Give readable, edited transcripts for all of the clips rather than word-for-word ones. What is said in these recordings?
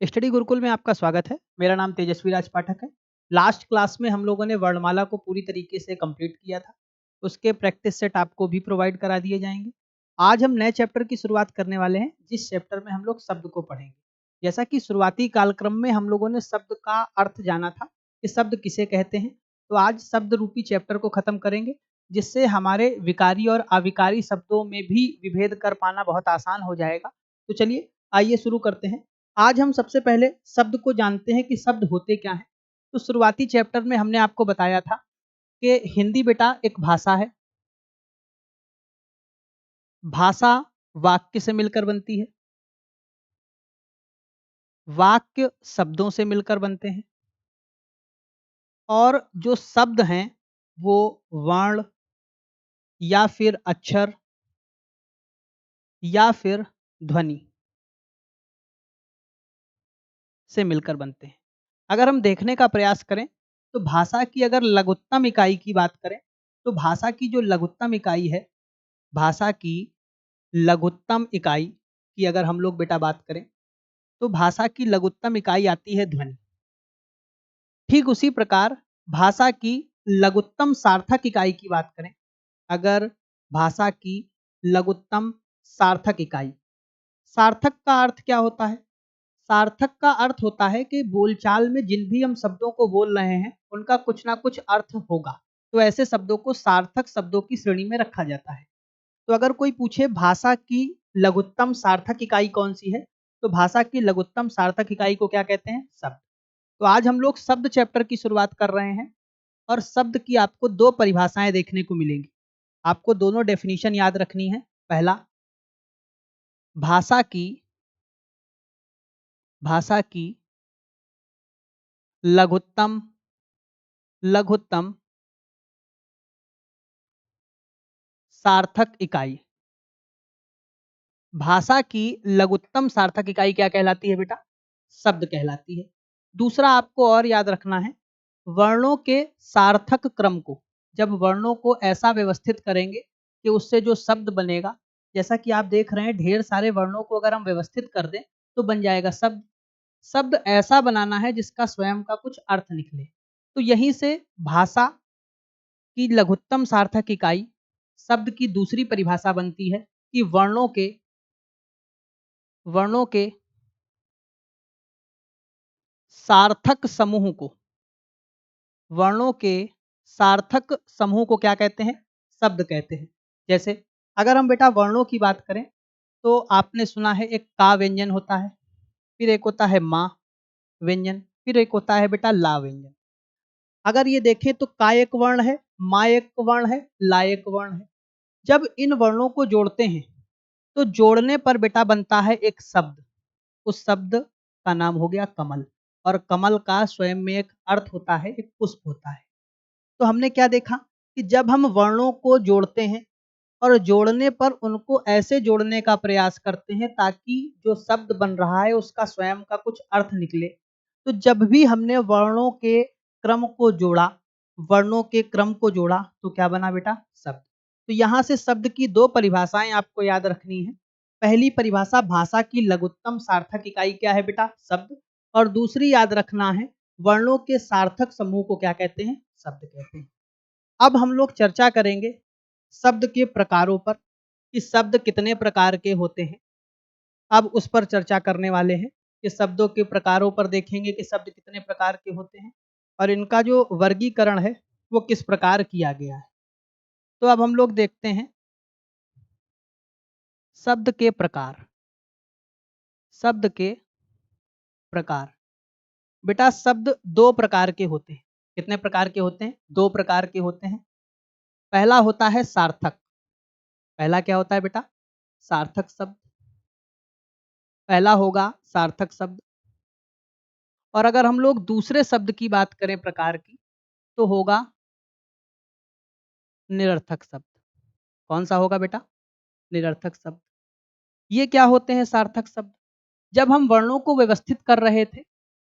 Study Gurukul में आपका स्वागत है। मेरा नाम तेजस्वी राज पाठक है। लास्ट क्लास में हम लोगों ने वर्णमाला को पूरी तरीके से कंप्लीट किया था। उसके प्रैक्टिस सेट आपको भी प्रोवाइड करा दिए जाएंगे। आज हम नए चैप्टर की शुरुआत करने वाले हैं, जिस चैप्टर में हम लोग शब्द को पढ़ेंगे। जैसा कि शुरुआती कालक्रम में हम लोगों ने शब्द का अर्थ जाना था कि शब्द किसे कहते हैं, तो आज शब्द रूपी चैप्टर को खत्म करेंगे, जिससे हमारे विकारी और अविकारी शब्दों में भी विभेद कर पाना बहुत आसान हो जाएगा। तो चलिए आइए शुरू करते हैं। आज हम सबसे पहले शब्द को जानते हैं कि शब्द होते क्या हैं। तो शुरुआती चैप्टर में हमने आपको बताया था कि हिंदी बेटा एक भाषा है। भाषा वाक्य से मिलकर बनती है। वाक्य शब्दों से मिलकर बनते हैं। और जो शब्द हैं वो वर्ण या फिर अक्षर या फिर ध्वनि से मिलकर बनते हैं। अगर हम देखने का प्रयास करें तो भाषा की अगर लघुत्तम इकाई की बात करें, तो भाषा की जो लघुत्तम इकाई है, भाषा की लघुत्तम इकाई की अगर हम लोग बेटा बात करें, तो भाषा की लघुत्तम इकाई आती है ध्वनि। ठीक उसी प्रकार भाषा की लघुत्तम सार्थक इकाई की बात करें, अगर भाषा की लघुत्तम सार्थक इकाई, सार्थक का अर्थ क्या होता है? सार्थक का अर्थ होता है कि बोलचाल में जिन भी हम शब्दों को बोल रहे हैं उनका कुछ ना कुछ अर्थ होगा। तो ऐसे शब्दों को सार्थक शब्दों की श्रेणी में रखा जाता है। तो अगर कोई पूछे भाषा की लघुत्तम सार्थक इकाई कौन सी है, तो भाषा की लघुत्तम सार्थक इकाई को क्या कहते हैं? शब्द। तो आज हम लोग शब्द चैप्टर की शुरुआत कर रहे हैं और शब्द की आपको दो परिभाषाएं देखने को मिलेंगी। आपको दोनों डेफिनेशन याद रखनी है। पहला, भाषा की भाषा की लघुत्तम लघुत्तम सार्थक इकाई। भाषा की लघुत्तम सार्थक इकाई क्या कहलाती है बेटा? शब्द कहलाती है। दूसरा आपको और याद रखना है, वर्णों के सार्थक क्रम को, जब वर्णों को ऐसा व्यवस्थित करेंगे कि उससे जो शब्द बनेगा, जैसा कि आप देख रहे हैं ढेर सारे वर्णों को अगर हम व्यवस्थित कर दें तो बन जाएगा शब्द। शब्द ऐसा बनाना है जिसका स्वयं का कुछ अर्थ निकले। तो यहीं से भाषा की लघुत्तम सार्थक इकाई शब्द की दूसरी परिभाषा बनती है कि वर्णों के सार्थक समूह को, वर्णों के सार्थक समूह को क्या कहते हैं? शब्द कहते हैं। जैसे अगर हम बेटा वर्णों की बात करें, तो आपने सुना है एक का व्यंजन होता है, फिर एक होता है माँ व्यंजन, फिर एक होता है बेटा ला व्यंजन। अगर ये देखें तो का एक वर्ण है, माँ एक वर्ण है, ला एक वर्ण है। जब इन वर्णों को जोड़ते हैं तो जोड़ने पर बेटा बनता है एक शब्द। उस शब्द का नाम हो गया कमल। और कमल का स्वयं में एक अर्थ होता है, एक पुष्प होता है। तो हमने क्या देखा कि जब हम वर्णों को जोड़ते हैं और जोड़ने पर उनको ऐसे जोड़ने का प्रयास करते हैं ताकि जो शब्द बन रहा है उसका स्वयं का कुछ अर्थ निकले, तो जब भी हमने वर्णों के क्रम को जोड़ा, वर्णों के क्रम को जोड़ा, तो क्या बना बेटा? शब्द। तो यहाँ से शब्द की दो परिभाषाएं आपको याद रखनी है। पहली परिभाषा, भाषा की लघुत्तम सार्थक इकाई क्या है बेटा? शब्द। और दूसरी याद रखना है, वर्णों के सार्थक समूह को क्या कहते हैं? शब्द कहते हैं। अब हम लोग चर्चा करेंगे शब्द के प्रकारों पर कि शब्द कितने प्रकार के होते हैं। अब उस पर चर्चा करने वाले हैं कि शब्दों के प्रकारों पर देखेंगे कि शब्द कितने प्रकार के होते हैं और इनका जो वर्गीकरण है वो किस प्रकार किया गया है। तो अब हम लोग देखते हैं शब्द के प्रकार। शब्द के प्रकार, बेटा शब्द दो प्रकार के होते हैं। कितने प्रकार के होते हैं? दो प्रकार के होते हैं। पहला होता है सार्थक। पहला क्या होता है बेटा? सार्थक शब्द। पहला होगा सार्थक शब्द। और अगर हम लोग दूसरे शब्द की बात करें प्रकार की, तो होगा निरर्थक शब्द। कौन सा होगा बेटा? निरर्थक शब्द। ये क्या होते हैं सार्थक शब्द? जब हम वर्णों को व्यवस्थित कर रहे थे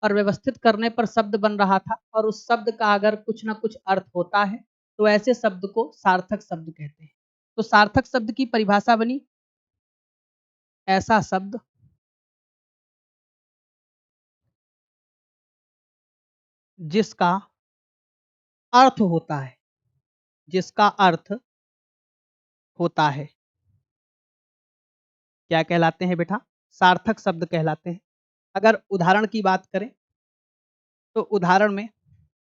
और व्यवस्थित करने पर शब्द बन रहा था और उस शब्द का अगर कुछ ना कुछ अर्थ होता है, तो ऐसे शब्द को सार्थक शब्द कहते हैं। तो सार्थक शब्द की परिभाषा बनी, ऐसा शब्द जिसका अर्थ होता है, जिसका अर्थ होता है, क्या कहलाते हैं बेटा? सार्थक शब्द कहलाते हैं। अगर उदाहरण की बात करें तो उदाहरण में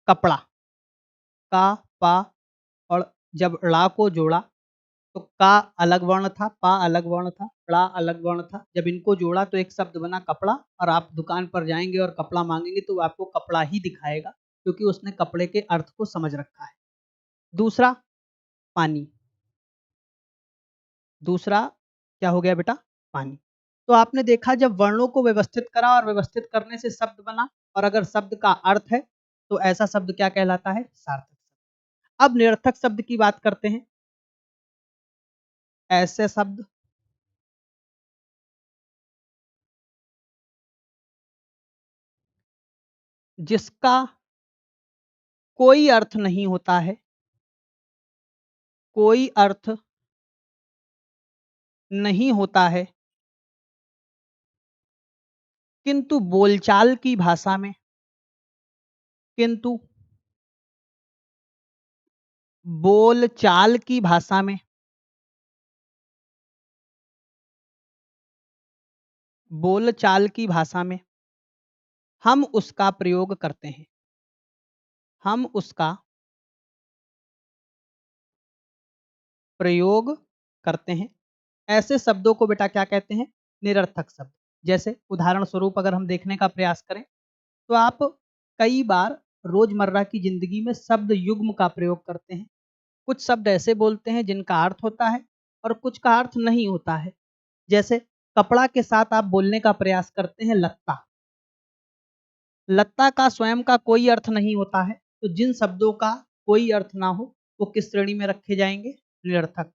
कपड़ा, का, पा और जब ड़ा को जोड़ा तो का अलग वर्ण था, पा अलग वर्ण था, ड़ा अलग वर्ण था। जब इनको जोड़ा तो एक शब्द बना कपड़ा, और आप दुकान पर जाएँगे और कपड़ा माँगेंगे तो वो आपको कपड़ा ही दिखाएगा, क्योंकि उसने कपड़े के अर्थ को समझ रखा है। दूसरा पानी, दूसरा क्या हो गया बेटा? पानी। तो आपने देखा जब वर्णों को व्यवस्थित करा और व्यवस्थित करने से शब्द बना, और अगर शब्द का अर्थ है तो ऐसा शब्द क्या कहलाता है? सार्थक शब्द। अब निरर्थक शब्द की बात करते हैं। ऐसे शब्द जिसका कोई अर्थ नहीं होता है, कोई अर्थ नहीं होता है, किंतु बोलचाल की भाषा में, किंतु बोलचाल की भाषा में, बोलचाल की भाषा में हम उसका प्रयोग करते हैं, हम उसका प्रयोग करते हैं। ऐसे शब्दों को बेटा क्या कहते हैं? निरर्थक शब्द। जैसे उदाहरण स्वरूप अगर हम देखने का प्रयास करें तो आप कई बार रोजमर्रा की जिंदगी में शब्द युग्म का प्रयोग करते हैं। कुछ शब्द ऐसे बोलते हैं जिनका अर्थ होता है और कुछ का अर्थ नहीं होता है। जैसे कपड़ा के साथ आप बोलने का प्रयास करते हैं लत्ता। लत्ता का स्वयं का कोई अर्थ नहीं होता है, तो जिन शब्दों का कोई अर्थ ना हो वो किस श्रेणी में रखे जाएंगे? निरर्थक।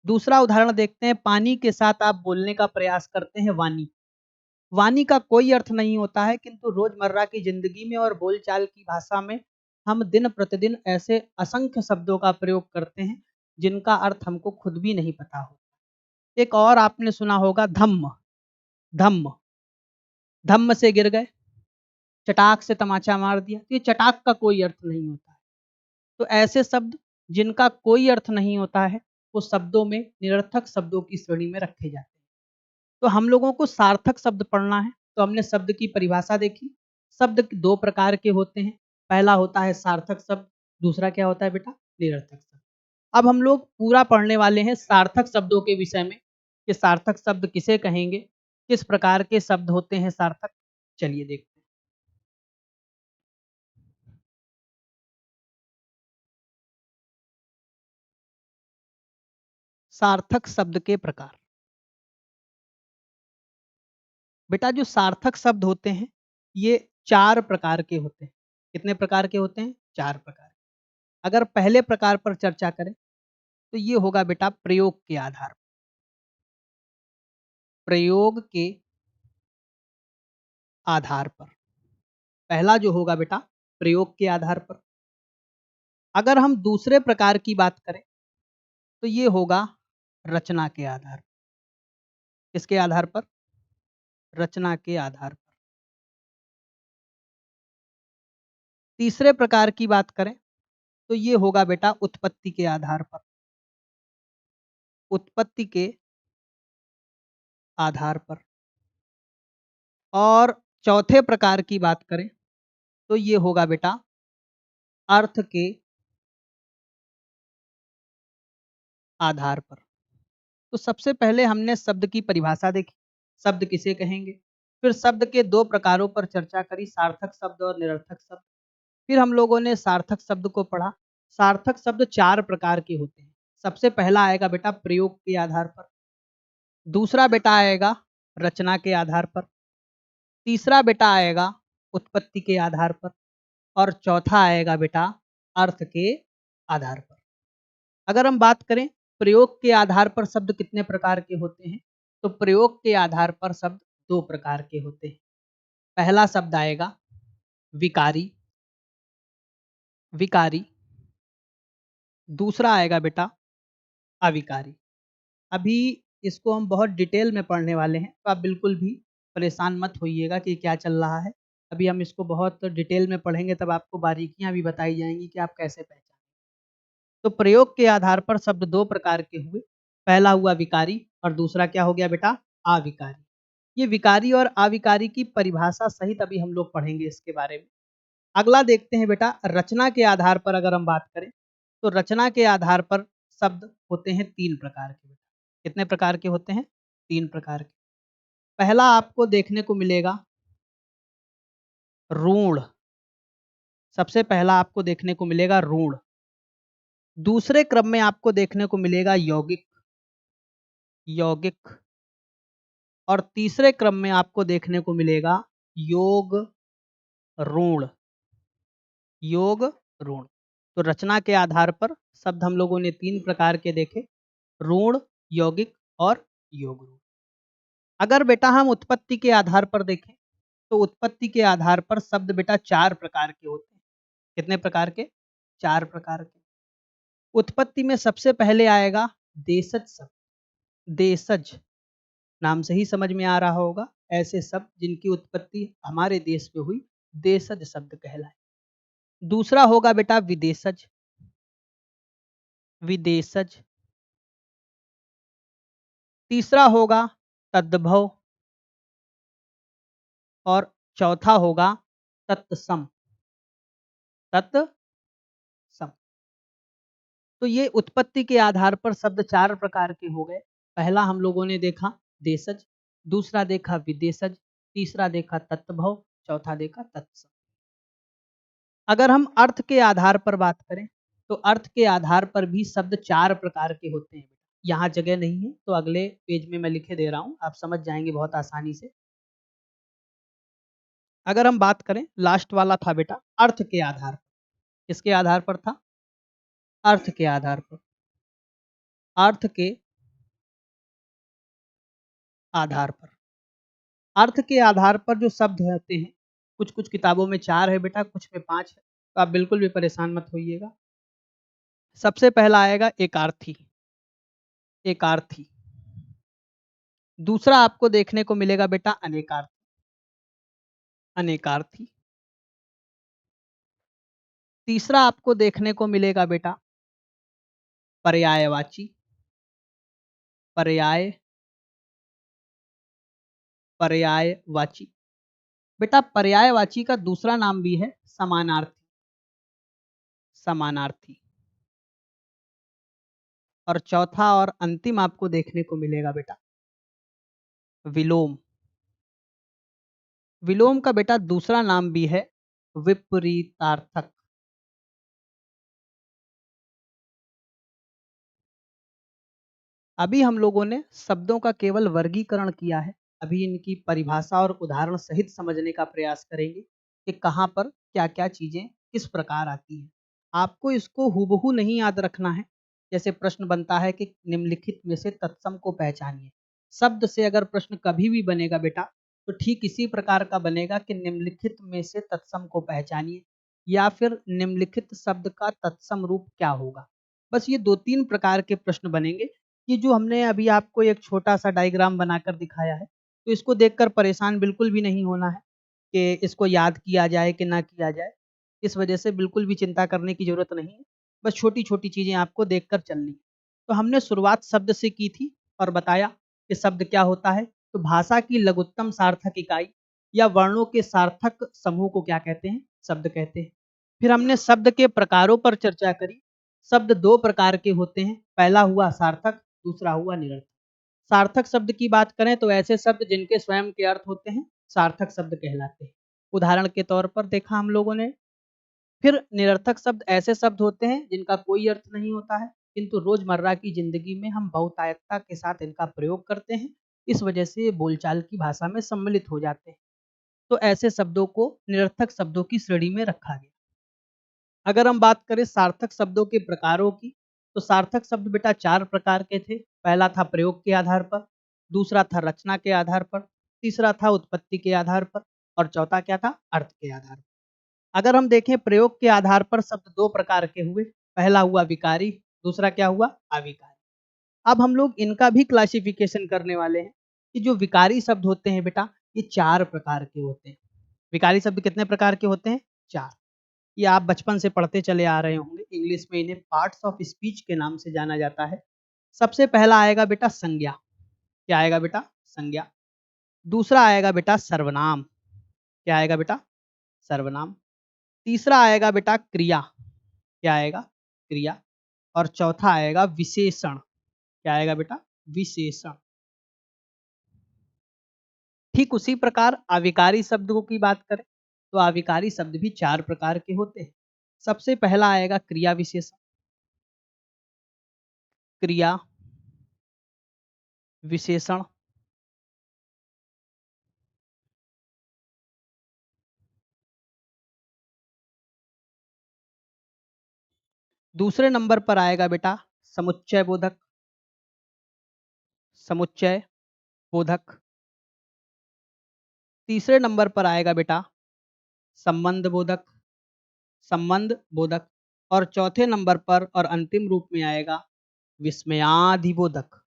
दूसरा उदाहरण देखते हैं, पानी के साथ आप बोलने का प्रयास करते हैं वानी। वाणी का कोई अर्थ नहीं होता है, किंतु रोजमर्रा की जिंदगी में और बोलचाल की भाषा में हम दिन प्रतिदिन ऐसे असंख्य शब्दों का प्रयोग करते हैं जिनका अर्थ हमको खुद भी नहीं पता हो। एक और आपने सुना होगा धम्म। धम्म, धम्म से गिर गए, चटाक से तमाचा मार दिया, तो ये चटाक का कोई अर्थ नहीं होता है। तो ऐसे शब्द जिनका कोई अर्थ नहीं होता है वो शब्दों में निरर्थक शब्दों की श्रेणी में रखे जाते हैं। तो हम लोगों को सार्थक शब्द पढ़ना है, तो हमने शब्द की परिभाषा देखी। शब्द दो प्रकार के होते हैं, पहला होता है सार्थक शब्द, दूसरा क्या होता है बेटा? निरर्थक शब्द। अब हम लोग पूरा पढ़ने वाले हैं सार्थक शब्दों के विषय में, कि सार्थक शब्द किसे कहेंगे, किस प्रकार के शब्द होते हैं सार्थक। चलिए देखते हैं। सार्थक शब्द के प्रकार। बेटा जो सार्थक शब्द होते हैं ये चार प्रकार के होते हैं। कितने प्रकार के होते हैं? चार प्रकार। अगर पहले प्रकार पर चर्चा करें तो ये होगा बेटा प्रयोग के आधार पर। प्रयोग के आधार पर पहला जो होगा बेटा प्रयोग के आधार पर। अगर हम दूसरे प्रकार की बात करें तो ये होगा रचना के आधार पर। किसके आधार पर? रचना के आधार पर। तीसरे प्रकार की बात करें तो ये होगा बेटा उत्पत्ति के आधार पर। उत्पत्ति के आधार पर। और चौथे प्रकार की बात करें तो ये होगा बेटा अर्थ के आधार पर। तो सबसे पहले हमने शब्द की परिभाषा देखी, शब्द किसे कहेंगे। फिर शब्द के दो प्रकारों पर चर्चा करी, सार्थक शब्द और निरर्थक शब्द। फिर हम लोगों ने सार्थक शब्द को पढ़ा। सार्थक शब्द चार प्रकार के होते हैं। सबसे पहला आएगा बेटा प्रयोग के आधार पर, दूसरा बेटा आएगा रचना के आधार पर, तीसरा बेटा आएगा उत्पत्ति के आधार पर, और चौथा आएगा बेटा अर्थ के आधार पर। अगर हम बात करें प्रयोग के आधार पर शब्द कितने प्रकार के होते हैं, तो प्रयोग के आधार पर शब्द दो प्रकार के होते हैं। पहला शब्द आएगा विकारी, विकारी। दूसरा आएगा बेटा अविकारी। अभी इसको हम बहुत डिटेल में पढ़ने वाले हैं, तो आप बिल्कुल भी परेशान मत होइएगा कि क्या चल रहा है। अभी हम इसको बहुत डिटेल में पढ़ेंगे, तब आपको बारीकियां भी बताई जाएंगी कि आप कैसे पहचानें। तो प्रयोग के आधार पर शब्द दो प्रकार के हुए, पहला हुआ विकारी और दूसरा क्या हो गया बेटा, अविकारी। ये विकारी और अविकारी की परिभाषा सहित अभी हम लोग पढ़ेंगे इसके बारे में। अगला देखते हैं बेटा, रचना के आधार पर अगर हम बात करें तो रचना के आधार पर शब्द होते हैं तीन प्रकार के। कितने प्रकार के होते हैं, तीन प्रकार के। पहला आपको देखने को मिलेगा ऋण, सबसे पहला आपको देखने को मिलेगा ऋण। दूसरे क्रम में आपको देखने को मिलेगा यौगिक, यौगिक। और तीसरे क्रम में आपको देखने को मिलेगा योग ऋण, योग ऋण। तो रचना के आधार पर शब्द हम लोगों ने तीन प्रकार के देखे, ऋण, यौगिक और योग ऋण। अगर बेटा हम उत्पत्ति के आधार पर देखें तो उत्पत्ति के आधार पर शब्द बेटा चार प्रकार के होते हैं। कितने प्रकार के, चार प्रकार के। उत्पत्ति में सबसे पहले आएगा देशज शब्द, देशज नाम से ही समझ में आ रहा होगा, ऐसे शब्द जिनकी उत्पत्ति हमारे देश में हुई, देशज शब्द कहलाए। दूसरा होगा बेटा विदेशज, विदेशज। तीसरा होगा तद्भव और चौथा होगा तत्सम, तत्सम। तो ये उत्पत्ति के आधार पर शब्द चार प्रकार के हो गए। पहला हम लोगों ने देखा देशज, दूसरा देखा विदेशज, तीसरा देखा तत्भव, चौथा देखा तत्सम। अगर हम अर्थ के आधार पर बात करें तो अर्थ के आधार पर भी शब्द चार प्रकार के होते हैं। यहाँ जगह नहीं है तो अगले पेज में मैं लिखे दे रहा हूँ, आप समझ जाएंगे बहुत आसानी से। अगर हम बात करें, लास्ट वाला था बेटा अर्थ के आधार पर। किसके आधार पर था, अर्थ के आधार पर। अर्थ के आधार पर, अर्थ के आधार पर जो शब्द होते हैं, कुछ कुछ किताबों में चार है बेटा, कुछ में पांच है, तो आप बिल्कुल भी परेशान मत होइएगा। सबसे पहला आएगा एकार्थी, एकार्थी। दूसरा आपको देखने को मिलेगा बेटा अनेकार्थी, अनेकार्थी। तीसरा आपको देखने को मिलेगा बेटा पर्यायवाची, पर्याय, पर्यायवाची। बेटा पर्यायवाची का दूसरा नाम भी है समानार्थी, समानार्थी। और चौथा और अंतिम आपको देखने को मिलेगा बेटा विलोम। विलोम का बेटा दूसरा नाम भी है विपरीतार्थक। अभी हम लोगों ने शब्दों का केवल वर्गीकरण किया है, अभी इनकी परिभाषा और उदाहरण सहित समझने का प्रयास करेंगे कि कहाँ पर क्या क्या चीजें किस प्रकार आती हैं। आपको इसको हूबहू नहीं याद रखना है। जैसे प्रश्न बनता है कि निम्नलिखित में से तत्सम को पहचानिए, शब्द से अगर प्रश्न कभी भी बनेगा बेटा तो ठीक इसी प्रकार का बनेगा कि निम्नलिखित में से तत्सम को पहचानिए, या फिर निम्नलिखित शब्द का तत्सम रूप क्या होगा। बस ये दो तीन प्रकार के प्रश्न बनेंगे। ये जो हमने अभी आपको एक छोटा सा डायग्राम बनाकर दिखाया है, तो इसको देखकर परेशान बिल्कुल भी नहीं होना है कि इसको याद किया जाए कि ना किया जाए। इस वजह से बिल्कुल भी चिंता करने की जरूरत नहीं है, बस छोटी छोटी चीजें आपको देखकर चलनी। तो हमने शुरुआत शब्द से की थी और बताया कि शब्द क्या होता है। तो भाषा की लघुत्तम सार्थक इकाई या वर्णों के सार्थक समूह को क्या कहते हैं, शब्द कहते हैं। फिर हमने शब्द के प्रकारों पर चर्चा करी। शब्द दो प्रकार के होते हैं, पहला हुआ सार्थक, दूसरा हुआ निरर्थक। सार्थक शब्द की बात करें तो ऐसे शब्द जिनके स्वयं के अर्थ होते हैं सार्थक शब्द कहलाते हैं, उदाहरण के तौर पर देखा हम लोगों ने। फिर निरर्थक शब्द ऐसे शब्द होते हैं जिनका कोई अर्थ नहीं होता है, किंतु रोजमर्रा की जिंदगी में हम बहुतायतता के साथ इनका प्रयोग करते हैं, इस वजह से ये बोलचाल की भाषा में सम्मिलित हो जाते हैं। तो ऐसे शब्दों को निरर्थक शब्दों की श्रेणी में रखा गया। अगर हम बात करें सार्थक शब्दों के प्रकारों की, तो सार्थक शब्द बेटा चार प्रकार के थे। पहला था प्रयोग के आधार पर, दूसरा था रचना के आधार पर, तीसरा था उत्पत्ति के आधार पर, और चौथा क्या था, अर्थ के आधार पर। अगर हम देखें प्रयोग के आधार पर शब्द दो प्रकार के हुए, पहला हुआ विकारी, दूसरा क्या हुआ, अविकारी। अब हम लोग इनका भी क्लासिफिकेशन करने वाले हैं कि जो विकारी शब्द होते हैं बेटा ये चार प्रकार के होते हैं। विकारी शब्द कितने प्रकार के होते हैं? 4। ये आप बचपन से पढ़ते चले आ रहे होंगे। इंग्लिश में इन्हें पार्ट्स ऑफ स्पीच के नाम से जाना जाता है। सबसे पहला आएगा बेटा संज्ञा। क्या आएगा बेटा? संज्ञा। दूसरा आएगा बेटा सर्वनाम। क्या आएगा बेटा? सर्वनाम। तीसरा आएगा बेटा क्रिया। क्या आएगा? क्रिया। और चौथा आएगा विशेषण। क्या आएगा बेटा? विशेषण। ठीक उसी प्रकार अविकारी शब्दों की बात करें तो अविकारी शब्द भी 4 प्रकार के होते हैं। सबसे पहला आएगा क्रिया विशेषण। क्रिया विशेषण। दूसरे नंबर पर आएगा बेटा समुच्चय बोधक। समुच्चय बोधक। तीसरे नंबर पर आएगा बेटा संबंध बोधक। संबंध बोधक। और चौथे नंबर पर और अंतिम रूप में आएगा विस्मयादिबोधक।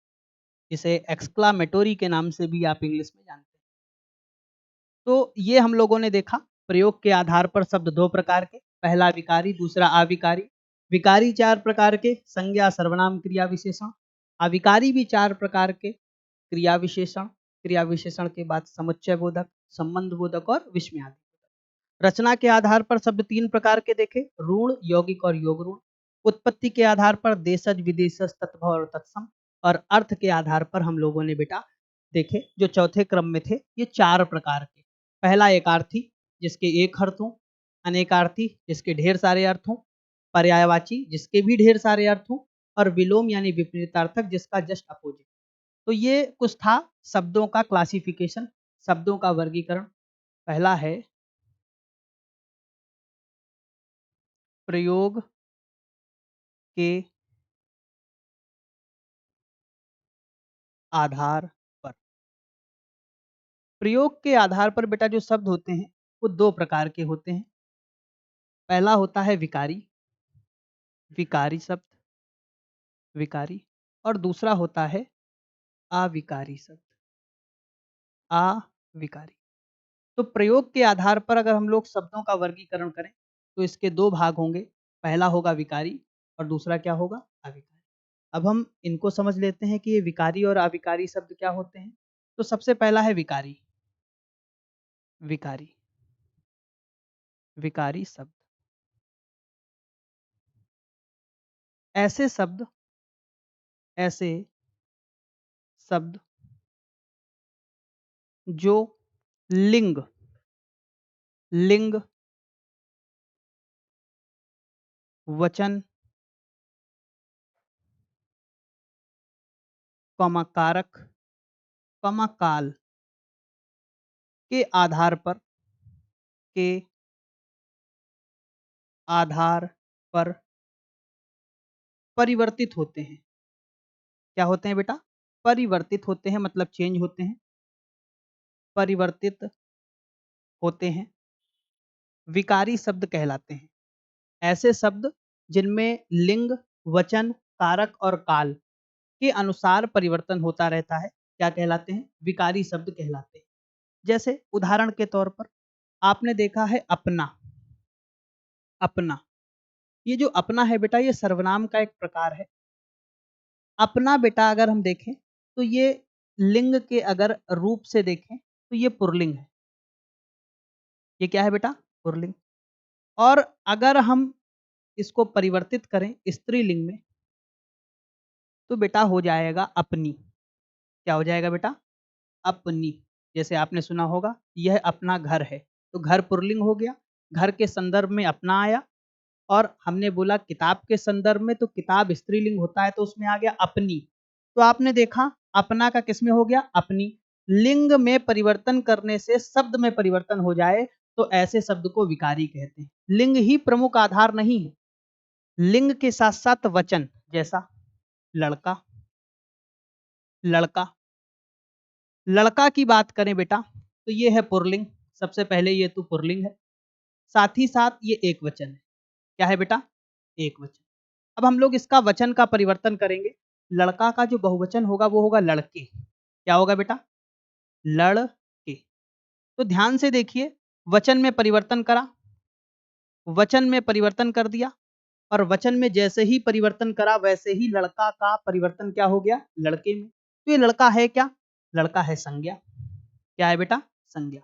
इसे एक्सक्लामेटोरी के नाम से भी आप इंग्लिश में जानते हैं। तो ये हम लोगों ने देखा प्रयोग के आधार पर शब्द 2 प्रकार के, पहला विकारी, दूसरा अविकारी। विकारी 4 प्रकार के, संज्ञा, सर्वनाम, क्रिया, विशेषण। अविकारी भी 4 प्रकार के, क्रिया विशेषण, क्रिया विशेषण के बाद समुच्चय बोधक, संबंध बोधक और विस्मयादि। रचना के आधार पर शब्द 3 प्रकार के देखे, ऋण, यौगिक और योग ऋण। उत्पत्ति के आधार पर देशज, विदेशज, तत्भ और तत्सम। और अर्थ के आधार पर हम लोगों ने बेटा देखे जो चौथे क्रम में थे, ये 4 प्रकार के। पहला एकार्थी जिसके एक अर्थ हों, अनेकार्थी जिसके ढेर सारे अर्थ हों, पर्यायवाची जिसके भी ढेर सारे अर्थ हों, और विलोम यानी विपरीतार्थक जिसका जस्ट अपोजिट। तो ये कुछ था शब्दों का क्लासिफिकेशन, शब्दों का वर्गीकरण। पहला है प्रयोग के आधार पर। प्रयोग के आधार पर बेटा जो शब्द होते हैं वो 2 प्रकार के होते हैं। पहला होता है विकारी, विकारी शब्द, विकारी। और दूसरा होता है अविकारी शब्द, अविकारी। तो प्रयोग के आधार पर अगर हम लोग शब्दों का वर्गीकरण करें तो इसके 2 भाग होंगे। पहला होगा विकारी और दूसरा क्या होगा? अविकारी। अब हम इनको समझ लेते हैं कि ये विकारी और अविकारी शब्द क्या होते हैं। तो सबसे पहला है विकारी। विकारी, विकारी शब्द ऐसे शब्द, ऐसे शब्द जो लिंग, लिंग, वचन, कॉमा कारक, कॉमा काल के आधार पर, के आधार पर परिवर्तित होते हैं। क्या होते हैं बेटा? परिवर्तित होते हैं, मतलब चेंज होते हैं, परिवर्तित होते हैं, विकारी शब्द कहलाते हैं। ऐसे शब्द जिनमें लिंग, वचन, कारक और काल के अनुसार परिवर्तन होता रहता है क्या कहलाते हैं? विकारी शब्द कहलाते हैं। जैसे उदाहरण के तौर पर आपने देखा है अपना। अपना, ये जो अपना है बेटा ये सर्वनाम का एक प्रकार है। अपना बेटा अगर हम देखें तो ये लिंग के अगर रूप से देखें तो ये पुल्लिंग है। ये क्या है बेटा? पुल्लिंग। और अगर हम इसको परिवर्तित करें स्त्रीलिंग में तो बेटा हो जाएगा अपनी। क्या हो जाएगा बेटा? अपनी। जैसे आपने सुना होगा यह अपना घर है, तो घर पुल्लिंग हो गया, घर के संदर्भ में अपना आया। और हमने बोला किताब के संदर्भ में तो किताब स्त्रीलिंग होता है तो उसमें आ गया अपनी। तो आपने देखा अपना का किसमें हो गया? अपनी। लिंग में परिवर्तन करने से शब्द में परिवर्तन हो जाए तो ऐसे शब्द को विकारी कहते हैं। लिंग ही प्रमुख आधार नहीं है, लिंग के साथ साथ वचन, जैसा लड़का, लड़का। लड़का की बात करें बेटा तो ये है पुल्लिंग, सबसे पहले ये तो पुल्लिंग है, साथ ही साथ ये एक वचन है। क्या है बेटा? एक वचन। अब हम लोग इसका वचन का परिवर्तन करेंगे। लड़का का जो बहुवचन होगा वो होगा लड़के। क्या होगा बेटा? लड़के। तो ध्यान से देखिए वचन में परिवर्तन करा, वचन में परिवर्तन कर दिया, और वचन में जैसे ही परिवर्तन करा वैसे ही लड़का का परिवर्तन क्या हो गया, लड़के में। तो ये लड़का है क्या, लड़का है संज्ञा। क्या है बेटा, संज्ञा।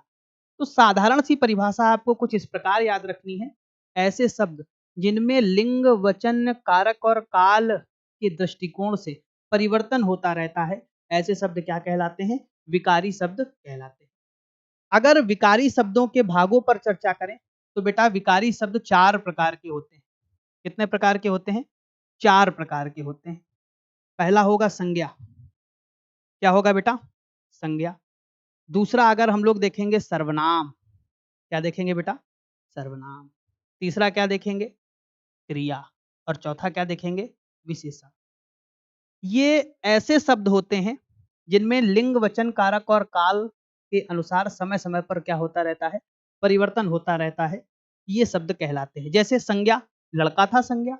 तो साधारण सी परिभाषा आपको कुछ इस प्रकार याद रखनी है, ऐसे शब्द जिनमें लिंग वचन कारक और काल के दृष्टिकोण से परिवर्तन होता रहता है, ऐसे शब्द क्या कहलाते हैं, विकारी शब्द कहलाते हैं। अगर विकारी शब्दों के भागों पर चर्चा करें तो बेटा विकारी शब्द 4 प्रकार के होते हैं। कितने प्रकार के होते हैं, 4 प्रकार के होते हैं। पहला होगा संज्ञा। क्या होगा बेटा, संज्ञा। दूसरा अगर हम लोग देखेंगे सर्वनाम। क्या देखेंगे बेटा, सर्वनाम। तीसरा क्या देखेंगे, क्रिया। और चौथा क्या देखेंगे, विशेषण। ये ऐसे शब्द होते हैं जिनमें लिंग वचन कारक और काल के अनुसार समय समय पर क्या होता रहता है, परिवर्तन होता रहता है, ये शब्द कहलाते हैं। जैसे संज्ञा, लड़का था संज्ञा,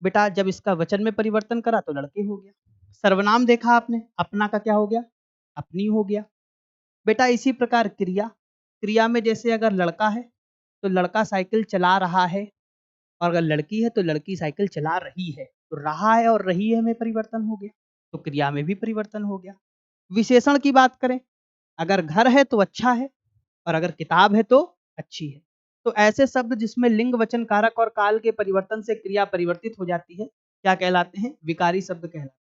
बेटा जब इसका वचन में परिवर्तन करा तो लड़के हो गया। सर्वनाम देखा आपने, अपना का क्या हो गया, अपनी हो गया। बेटा इसी प्रकार क्रिया, क्रिया में जैसे अगर लड़का है तो लड़का साइकिल चला रहा है, और अगर लड़की है तो लड़की साइकिल चला रही है, तो रहा है और रही है में परिवर्तन हो गया, तो क्रिया में भी परिवर्तन हो गया। विशेषण की बात करें, अगर घर है तो अच्छा है, और अगर किताब है तो अच्छी है। तो ऐसे शब्द जिसमें लिंग वचन कारक और काल के परिवर्तन से क्रिया परिवर्तित हो जाती है, क्या कहलाते हैं, विकारी शब्द कहलाते हैं।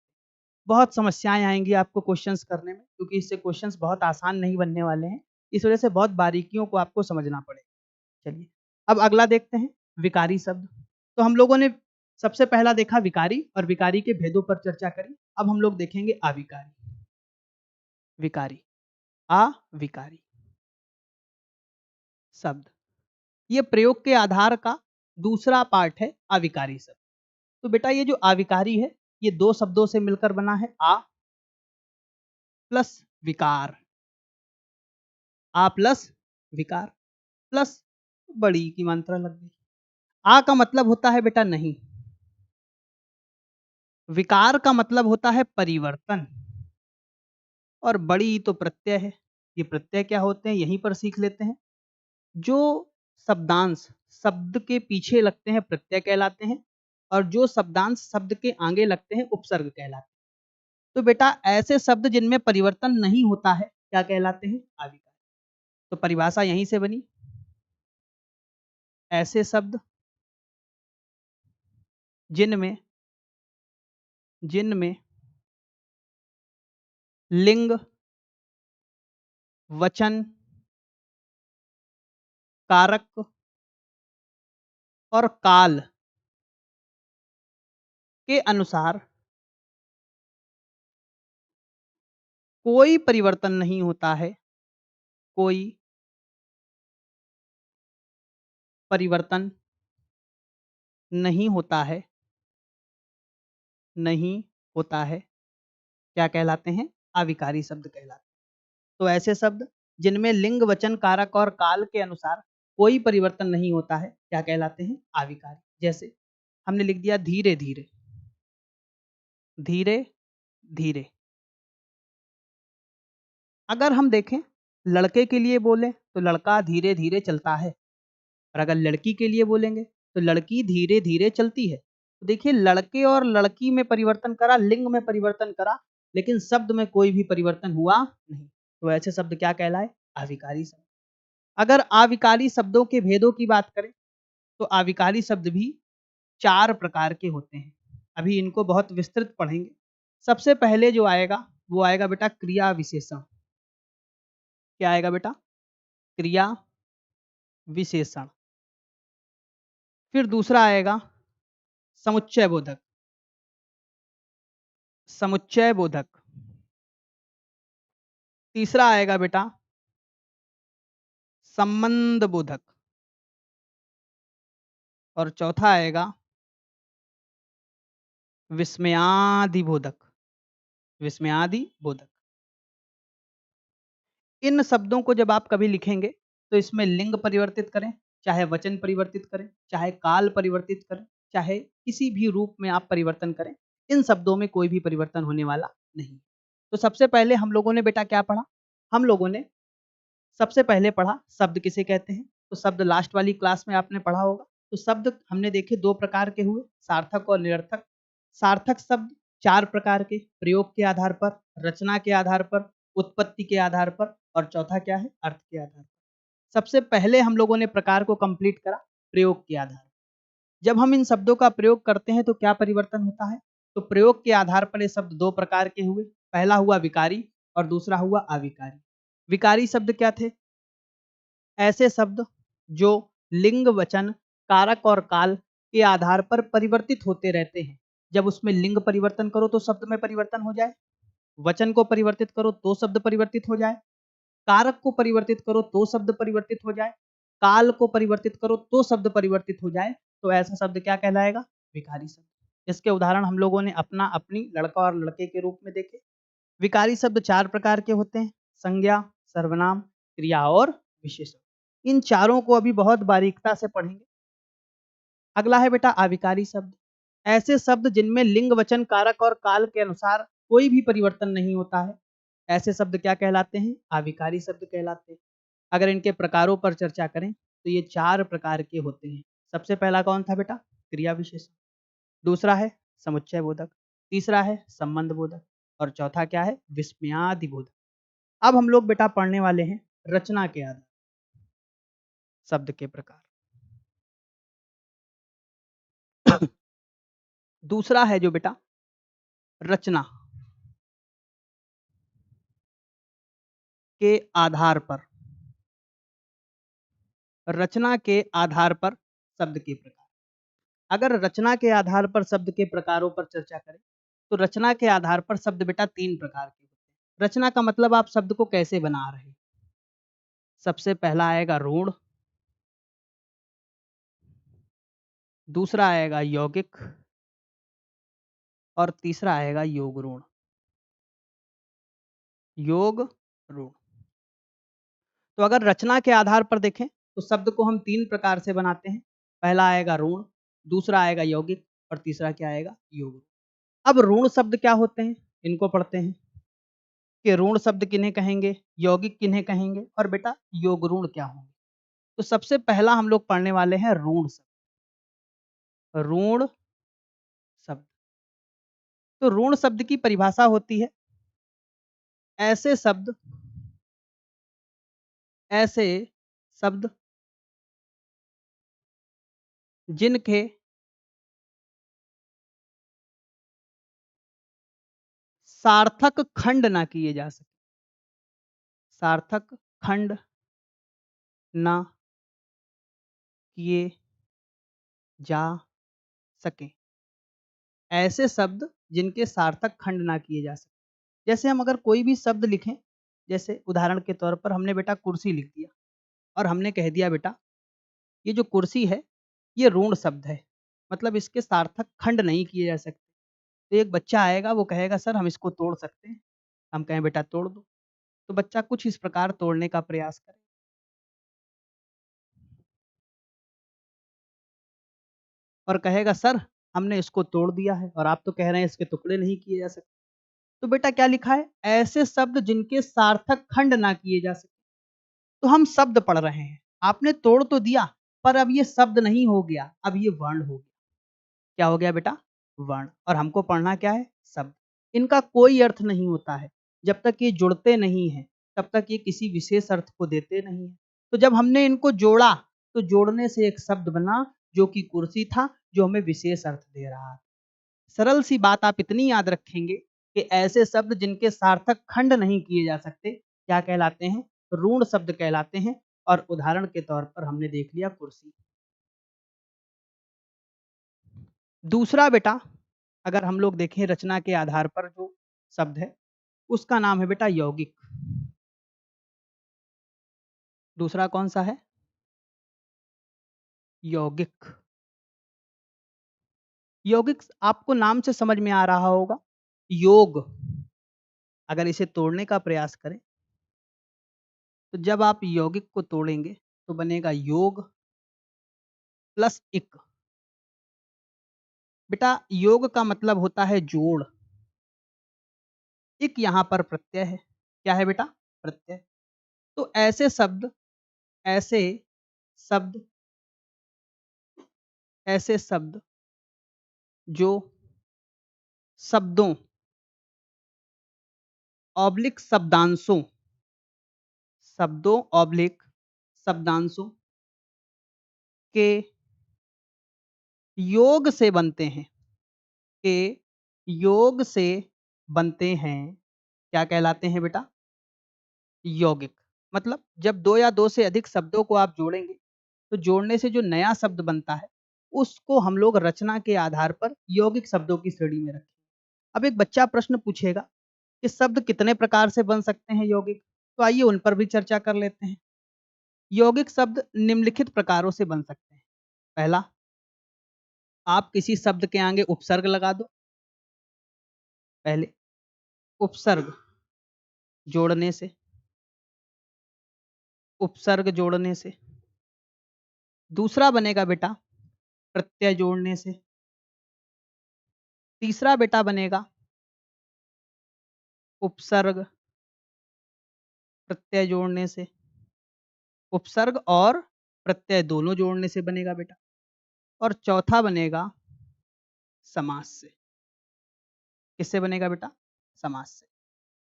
बहुत समस्याएं आएंगी आपको क्वेश्चंस करने में, क्योंकि इससे क्वेश्चंस बहुत आसान नहीं बनने वाले हैं, इस वजह से बहुत बारीकियों को आपको समझना पड़ेगा। चलिए अब अगला देखते हैं, विकारी शब्द। तो हम लोगों ने सबसे पहला देखा विकारी, और विकारी के भेदों पर चर्चा करी। अब हम लोग देखेंगे अविकारी। विकारी, अविकारी शब्द, ये प्रयोग के आधार का दूसरा पार्ट है, अविकारी शब्द। तो बेटा ये जो अविकारी है, ये दो शब्दों से मिलकर बना है, आ प्लस विकार, आ प्लस विकार, प्लस बड़ी की मात्रा लग गई। आ का मतलब होता है बेटा नहीं, विकार का मतलब होता है परिवर्तन, और बड़ी तो प्रत्यय है। ये प्रत्यय क्या होते हैं, यहीं पर सीख लेते हैं। जो शब्दांश शब्द के पीछे लगते हैं प्रत्यय कहलाते हैं, और जो शब्दांश शब्द के आगे लगते हैं उपसर्ग कहलाते हैं। तो बेटा ऐसे शब्द जिनमें परिवर्तन नहीं होता है क्या कहलाते हैं, अविकारी। तो परिभाषा यहीं से बनी, ऐसे शब्द जिनमें जिनमें लिंग वचन कारक और काल के अनुसार कोई परिवर्तन नहीं होता है, कोई परिवर्तन नहीं होता है, नहीं होता है, क्या कहलाते हैं, अविकारी शब्द कहलाते हैं। तो ऐसे शब्द जिनमें लिंग वचन कारक और काल के अनुसार कोई परिवर्तन नहीं होता है क्या कहलाते हैं, अविकारी। जैसे हमने लिख दिया धीरे धीरे, धीरे धीरे। अगर हम देखें लड़के के लिए बोले तो लड़का धीरे धीरे चलता है, और अगर लड़की के लिए बोलेंगे तो लड़की धीरे धीरे चलती है। तो देखिए लड़के और लड़की में परिवर्तन करा, लिंग में परिवर्तन करा, लेकिन शब्द में कोई भी परिवर्तन हुआ नहीं। तो ऐसे शब्द क्या कहलाए, अविकारी शब्द। अगर अविकारी शब्दों के भेदों की बात करें तो अविकारी शब्द भी 4 प्रकार के होते हैं। अभी इनको बहुत विस्तृत पढ़ेंगे। सबसे पहले जो आएगा वो आएगा बेटा क्रिया विशेषण। क्या आएगा बेटा, क्रिया विशेषण। फिर दूसरा आएगा समुच्चय बोधक, समुच्चय बोधक। तीसरा आएगा बेटा संबंध बोधक, और चौथा आएगा विस्मयादि बोधक, विस्मयादि बोधक। इन शब्दों को जब आप कभी लिखेंगे तो इसमें लिंग परिवर्तित करें, चाहे वचन परिवर्तित करें, चाहे काल परिवर्तित करें, चाहे किसी भी रूप में आप परिवर्तन करें, इन शब्दों में कोई भी परिवर्तन होने वाला नहीं। तो सबसे पहले हम लोगों ने बेटा क्या पढ़ा, हम लोगों ने सबसे पहले पढ़ा शब्द किसे कहते हैं, तो शब्द लास्ट वाली क्लास में आपने पढ़ा होगा। तो शब्द हमने देखे दो प्रकार के हुए, सार्थक और निरर्थक। सार्थक शब्द चार प्रकार के, प्रयोग के आधार पर, रचना के आधार पर, उत्पत्ति के आधार पर, और चौथा क्या है, अर्थ के आधार पर। सबसे पहले हम लोगों ने प्रकार को कंप्लीट करा प्रयोग के आधार पर। जब हम इन शब्दों का प्रयोग करते हैं तो क्या परिवर्तन होता है, तो प्रयोग के आधार पर ये शब्द दो प्रकार के हुए, पहला हुआ विकारी और दूसरा हुआ अविकारी। विकारी शब्द क्या थे, ऐसे शब्द जो लिंग वचन कारक और काल के आधार पर परिवर्तित होते रहते हैं। जब उसमें लिंग परिवर्तन करो तो शब्द में परिवर्तन हो जाए, वचन को परिवर्तित करो तो शब्द परिवर्तित हो जाए, कारक को परिवर्तित करो तो शब्द परिवर्तित हो जाए, काल को परिवर्तित करो तो शब्द परिवर्तित हो जाए, तो ऐसा शब्द क्या कहलाएगा, विकारी शब्द। इसके उदाहरण हम लोगों ने अपना अपनी लड़का और लड़के के रूप में देखे। विकारी शब्द चार प्रकार के होते हैं, संज्ञा, सर्वनाम, क्रिया और विशेषण। इन चारों को अभी बहुत बारीकता से पढ़ेंगे। अगला है बेटा अविकारी शब्द, ऐसे शब्द जिनमें लिंग वचन कारक और काल के अनुसार कोई भी परिवर्तन नहीं होता है, ऐसे शब्द क्या कहलाते हैं, अविकारी शब्द कहलाते हैं। अगर इनके प्रकारों पर चर्चा करें तो ये चार प्रकार के होते हैं। सबसे पहला कौन था बेटा, क्रिया विशेषण, दूसरा है समुच्चय बोधक, तीसरा है संबंध बोधक, और चौथा क्या है, विस्मयादि बोधक। अब हम लोग बेटा पढ़ने वाले हैं रचना के आधार शब्द के प्रकार। दूसरा है जो बेटा रचना के आधार पर, रचना के आधार पर शब्द के प्रकार। अगर रचना के आधार पर शब्द के प्रकारों पर चर्चा करें तो रचना के आधार पर शब्द बेटा तीन प्रकार के होते हैं। रचना का मतलब आप शब्द को कैसे बना रहे हैं। सबसे पहला आएगा रूढ़, दूसरा आएगा यौगिक, और तीसरा आएगा योग ऋण। योग ऋण। तो अगर रचना के आधार पर देखें तो शब्द को हम तीन प्रकार से बनाते हैं, पहला आएगा ऋण, दूसरा आएगा यौगिक, और तीसरा क्या आएगा, योग। अब ऋण शब्द क्या होते हैं, इनको पढ़ते हैं कि ऋण शब्द किन्हें कहेंगे, यौगिक किन्हें कहेंगे, और बेटा योग ऋण क्या होंगे। तो सबसे पहला हम लोग पढ़ने वाले हैं ऋण शब्द। ऋण शब्द, तो ऋण शब्द की परिभाषा होती है ऐसे शब्द, ऐसे शब्द जिनके सार्थक खंड ना किए जा सके, सार्थक खंड ना किए जा सके, ऐसे शब्द जिनके सार्थक खंड ना किए जा सके। जैसे हम अगर कोई भी शब्द लिखें, जैसे उदाहरण के तौर पर हमने बेटा कुर्सी लिख दिया और हमने कह दिया बेटा ये जो कुर्सी है ये ऋण शब्द है, मतलब इसके सार्थक खंड नहीं किए जा सकते। तो एक बच्चा आएगा वो कहेगा सर हम इसको तोड़ सकते हैं, हम कहें बेटा तोड़ दो, तो बच्चा कुछ इस प्रकार तोड़ने का प्रयास करे और कहेगा सर हमने इसको तोड़ दिया है और आप तो कह रहे हैं इसके टुकड़े नहीं किए जा सकते। तो बेटा क्या लिखा है, ऐसे शब्द जिनके सार्थक खंड ना किए जा सके। तो हम शब्द पढ़ रहे हैं, आपने तोड़ तो दिया पर अब ये शब्द नहीं हो गया, अब ये वर्ण हो गया। क्या हो गया बेटा, वर्ण। और हमको पढ़ना क्या है, शब्द। इनका कोई अर्थ नहीं होता है, जब तक ये जुड़ते नहीं हैं तब तक ये किसी विशेष अर्थ को देते नहीं है। तो जब हमने इनको जोड़ा तो जोड़ने से एक शब्द बना जो कि कुर्सी था, जो हमें विशेष अर्थ दे रहा है। सरल सी बात आप इतनी याद रखेंगे कि ऐसे शब्द जिनके सार्थक खंड नहीं किए जा सकते क्या कहलाते हैं, ऋण शब्द कहलाते हैं। और उदाहरण के तौर पर हमने देख लिया कुर्सी। दूसरा बेटा अगर हम लोग देखें रचना के आधार पर जो शब्द है उसका नाम है बेटा यौगिक। दूसरा कौन सा है, यौगिक। यौगिक आपको नाम से समझ में आ रहा होगा, योग। अगर इसे तोड़ने का प्रयास करें तो जब आप यौगिक को तोड़ेंगे तो बनेगा योग प्लस इक। बेटा योग का मतलब होता है जोड़, इक यहां पर प्रत्यय है। क्या है बेटा, प्रत्यय। तो ऐसे शब्द ऐसे शब्द ऐसे शब्द जो शब्दों ऑब्लिक शब्दांशों ऑब्लिक शब्दांशों के योग से बनते हैं के योग से बनते हैं क्या कहलाते हैं बेटा? यौगिक। मतलब जब दो या दो से अधिक शब्दों को आप जोड़ेंगे तो जोड़ने से जो नया शब्द बनता है उसको हम लोग रचना के आधार पर यौगिक शब्दों की श्रेणी में रखें। अब एक बच्चा प्रश्न पूछेगा कि शब्द कितने प्रकार से बन सकते हैं यौगिक, तो आइए उन पर भी चर्चा कर लेते हैं। यौगिक शब्द निम्नलिखित प्रकारों से बन सकते हैं। पहला, आप किसी शब्द के आगे उपसर्ग लगा दो। पहले उपसर्ग जोड़ने से उपसर्ग जोड़ने से दूसरा बनेगा बेटा प्रत्यय जोड़ने से। तीसरा बेटा बनेगा उपसर्ग प्रत्यय जोड़ने से। उपसर्ग और प्रत्यय दोनों जोड़ने से बनेगा बेटा। और चौथा बनेगा समास से। किससे बनेगा बेटा? समास से।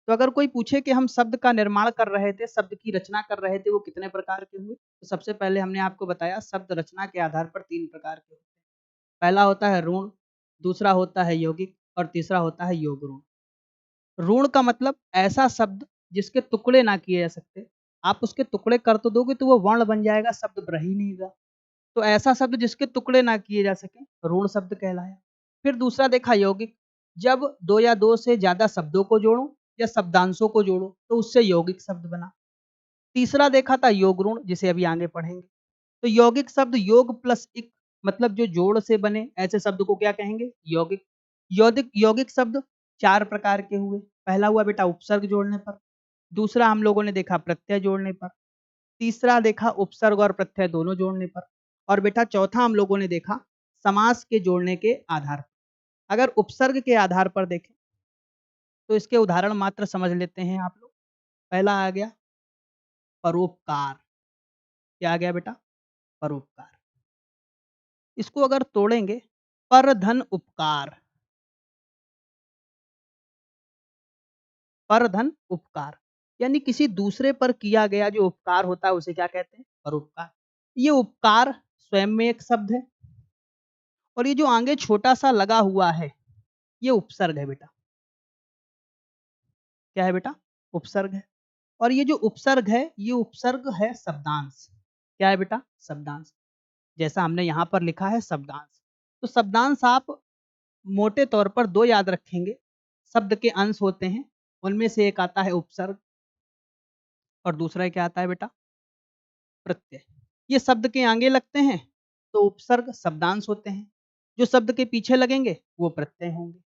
तो अगर कोई पूछे कि हम शब्द का निर्माण कर रहे थे, शब्द की रचना कर रहे थे, वो कितने प्रकार के हुए, तो सबसे पहले हमने आपको बताया शब्द रचना के आधार पर 3 प्रकार के होते हैं। पहला होता है ऋण, दूसरा होता है यौगिक और तीसरा होता है योग ऋण। ऋण का मतलब ऐसा शब्द जिसके टुकड़े ना किए जा सकते। आप उसके टुकड़े कर तो दोगे तो वो वर्ण बन जाएगा, शब्द रह ही नहीं गा। तो ऐसा शब्द जिसके टुकड़े ना किए जा सके ऋण शब्द कहलाया। फिर दूसरा देखा यौगिक, जब दो या दो से ज्यादा शब्दों को जोड़ो या शब्दांशों को जोड़ो तो उससे यौगिक शब्द बना। तीसरा देखा था योग ऋण, जिसे अभी आगे पढ़ेंगे। तो यौगिक शब्द योग प्लस इक, मतलब जो जोड़ से बने ऐसे शब्द को क्या कहेंगे? यौगिक। यौगिक यौगिक शब्द 4 प्रकार के हुए। पहला हुआ बेटा उपसर्ग जोड़ने पर, दूसरा हम लोगों ने देखा प्रत्यय जोड़ने पर, तीसरा देखा उपसर्ग और प्रत्यय दोनों जोड़ने पर, और बेटा चौथा हम लोगों ने देखा समास के जोड़ने के आधार पर। अगर उपसर्ग के आधार पर देखें तो इसके उदाहरण मात्र समझ लेते हैं आप लोग। पहला आ गया परोपकार। क्या आ गया बेटा? परोपकार। इसको अगर तोड़ेंगे, पर धन उपकार, पर धन उपकार, यानी किसी दूसरे पर किया गया जो उपकार होता है उसे क्या कहते हैं? परोपकार। ये उपकार स्वयं में एक शब्द है और ये जो आगे छोटा सा लगा हुआ है ये उपसर्ग है बेटा। क्या है बेटा? उपसर्ग है। और ये जो उपसर्ग है ये उपसर्ग है शब्दांश। क्या है बेटा? शब्दांश। जैसा हमने यहाँ पर लिखा है शब्दांश। तो शब्दांश आप मोटे तौर पर 2 याद रखेंगे। शब्द के अंश होते हैं, उनमें से एक आता है उपसर्ग और दूसरा क्या आता है बेटा? प्रत्यय। ये शब्द के आगे लगते हैं तो उपसर्ग शब्दांश होते हैं, जो शब्द के पीछे लगेंगे वो प्रत्यय होंगे।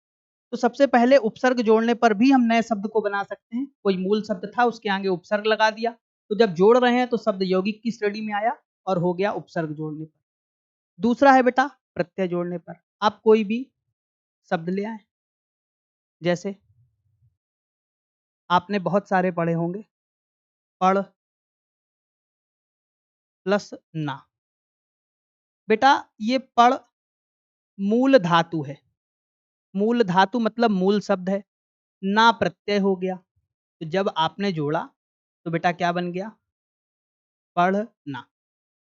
तो सबसे पहले उपसर्ग जोड़ने पर भी हम नए शब्द को बना सकते हैं। कोई मूल शब्द था उसके आगे उपसर्ग लगा दिया, तो जब जोड़ रहे हैं तो शब्द यौगिक की श्रेणी में आया और हो गया उपसर्ग जोड़ने पर। दूसरा है बेटा प्रत्यय जोड़ने पर। आप कोई भी शब्द ले आए, जैसे आपने बहुत सारे पढ़े होंगे, पढ़ प्लस ना। बेटा ये पढ़ मूल धातु है, मूल धातु मतलब मूल शब्द है। ना प्रत्यय हो गया, तो जब आपने जोड़ा तो बेटा क्या बन गया? पढ़ना।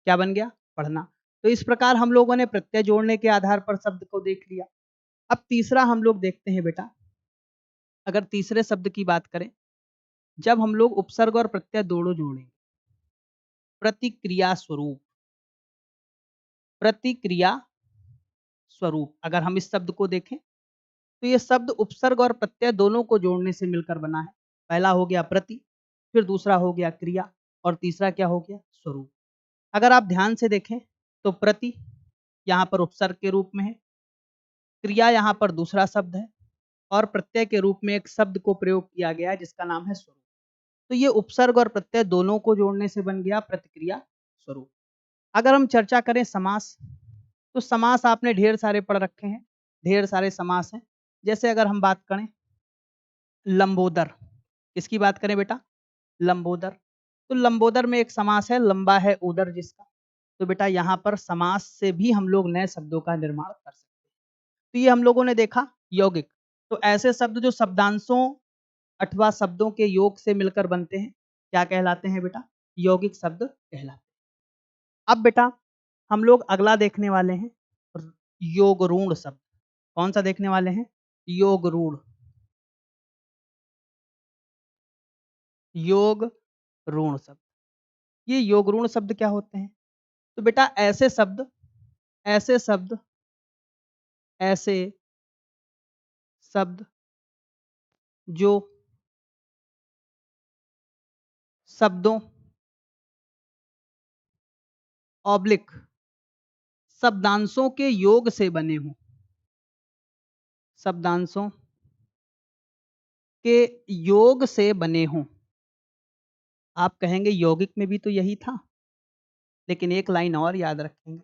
क्या बन गया? पढ़ना। तो इस प्रकार हम लोगों ने प्रत्यय जोड़ने के आधार पर शब्द को देख लिया। अब तीसरा हम लोग देखते हैं बेटा, अगर तीसरे शब्द की बात करें, जब हम लोग उपसर्ग और प्रत्यय दोनों जोड़ेंगे, प्रतिक्रिया स्वरूप, प्रतिक्रिया स्वरूप अगर हम इस शब्द को देखें तो ये शब्द उपसर्ग और प्रत्यय दोनों को जोड़ने से मिलकर बना है। पहला हो गया प्रति, फिर दूसरा हो गया क्रिया और तीसरा क्या हो गया? स्वरूप। अगर आप ध्यान से देखें तो प्रति यहाँ पर उपसर्ग के रूप में है, क्रिया यहाँ पर दूसरा शब्द है और प्रत्यय के रूप में एक शब्द को प्रयोग किया गया है जिसका नाम है स्वरूप। तो ये उपसर्ग और प्रत्यय दोनों को जोड़ने से बन गया प्रतिक्रिया स्वरूप। अगर हम चर्चा करें समास, तो समास आपने ढेर सारे पढ़ रखे हैं, ढेर सारे समास हैं। जैसे अगर हम बात करें लंबोदर, किसकी बात करें बेटा? लंबोदर। तो लंबोदर में एक समास है, लंबा है उदर जिसका। तो बेटा यहाँ पर समास से भी हम लोग नए शब्दों का निर्माण कर सकते हैं। तो ये हम लोगों ने देखा यौगिक। तो ऐसे शब्द जो शब्दांशों अथवा शब्दों के योग से मिलकर बनते हैं, क्या कहलाते हैं बेटा? यौगिक शब्द कहलाते हैं। अब बेटा हम लोग अगला देखने वाले हैं योग ऋण शब्द। कौन सा देखने वाले हैं? योग ऋण। योग ऋण शब्द। ये योग ऋण शब्द क्या होते हैं? तो बेटा ऐसे शब्द ऐसे शब्द ऐसे शब्द जो शब्दों ऑब्लिक शब्दांशों के योग से बने हों। शब्दांशों के योग से बने हों। आप कहेंगे यौगिक में भी तो यही था, लेकिन एक लाइन और याद रखेंगे।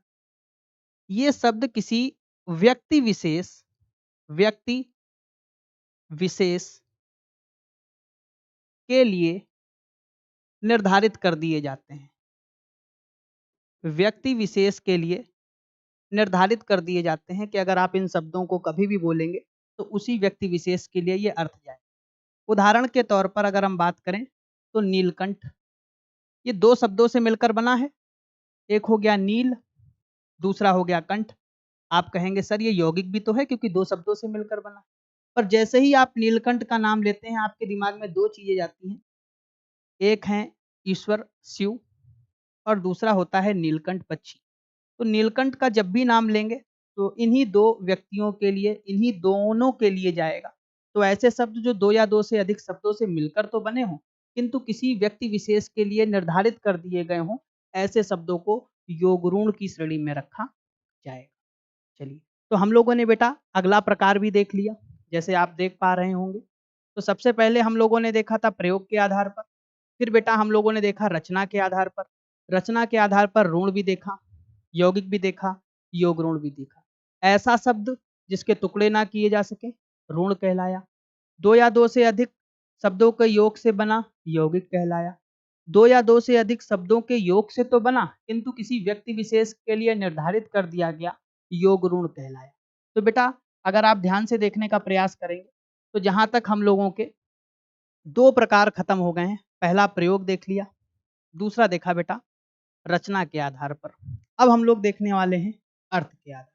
ये शब्द किसी व्यक्ति व्यक्ति विशेष के लिए निर्धारित कर दिए जाते हैं। व्यक्ति विशेष के लिए निर्धारित कर दिए जाते हैं कि अगर आप इन शब्दों को कभी भी बोलेंगे तो उसी व्यक्ति विशेष के लिए ये अर्थ जाए। उदाहरण के तौर पर अगर हम बात करें तो नीलकंठ, ये दो शब्दों से मिलकर बना है। एक हो गया नील, दूसरा हो गया कंठ। आप कहेंगे सर ये यौगिक भी तो है क्योंकि दो शब्दों से मिलकर बना। पर जैसे ही आप नीलकंठ का नाम लेते हैं आपके दिमाग में दो चीजें जाती हैं। एक है ईश्वर शिव और दूसरा होता है नीलकंठ पक्षी। तो नीलकंठ का जब भी नाम लेंगे तो इन्हीं दो व्यक्तियों के लिए, इन्हीं दोनों के लिए जाएगा। तो ऐसे शब्द जो दो या दो से अधिक शब्दों से मिलकर तो बने हों किंतु किसी व्यक्ति विशेष के लिए निर्धारित कर दिए गए हों, ऐसे शब्दों को योगऋण की श्रेणी में रखा जाएगा। चलिए, तो हम लोगों ने बेटा अगला प्रकार भी देख लिया, जैसे आप देख पा रहे होंगे। तो सबसे पहले हम लोगों ने देखा था प्रयोग के आधार पर। फिर बेटा हम लोगों ने देखा रचना के आधार पर। रचना के आधार पर ऋण भी देखा, यौगिक भी देखा, योग ऋण भी देखा। ऐसा शब्द जिसके टुकड़े ना किए जा सके ऋण कहलाया। दो या दो से अधिक शब्दों के योग से बना यौगिक कहलाया। दो या दो से अधिक शब्दों के योग से तो बना किंतु किसी व्यक्ति विशेष के लिए निर्धारित कर दिया गया योग ऋण कहलाया। तो बेटा अगर आप ध्यान से देखने का प्रयास करेंगे तो जहां तक हम लोगों के दो प्रकार खत्म हो गए हैं। पहला प्रयोग देख लिया, दूसरा देखा बेटा रचना के आधार पर। अब हम लोग देखने वाले हैं अर्थ के आधार।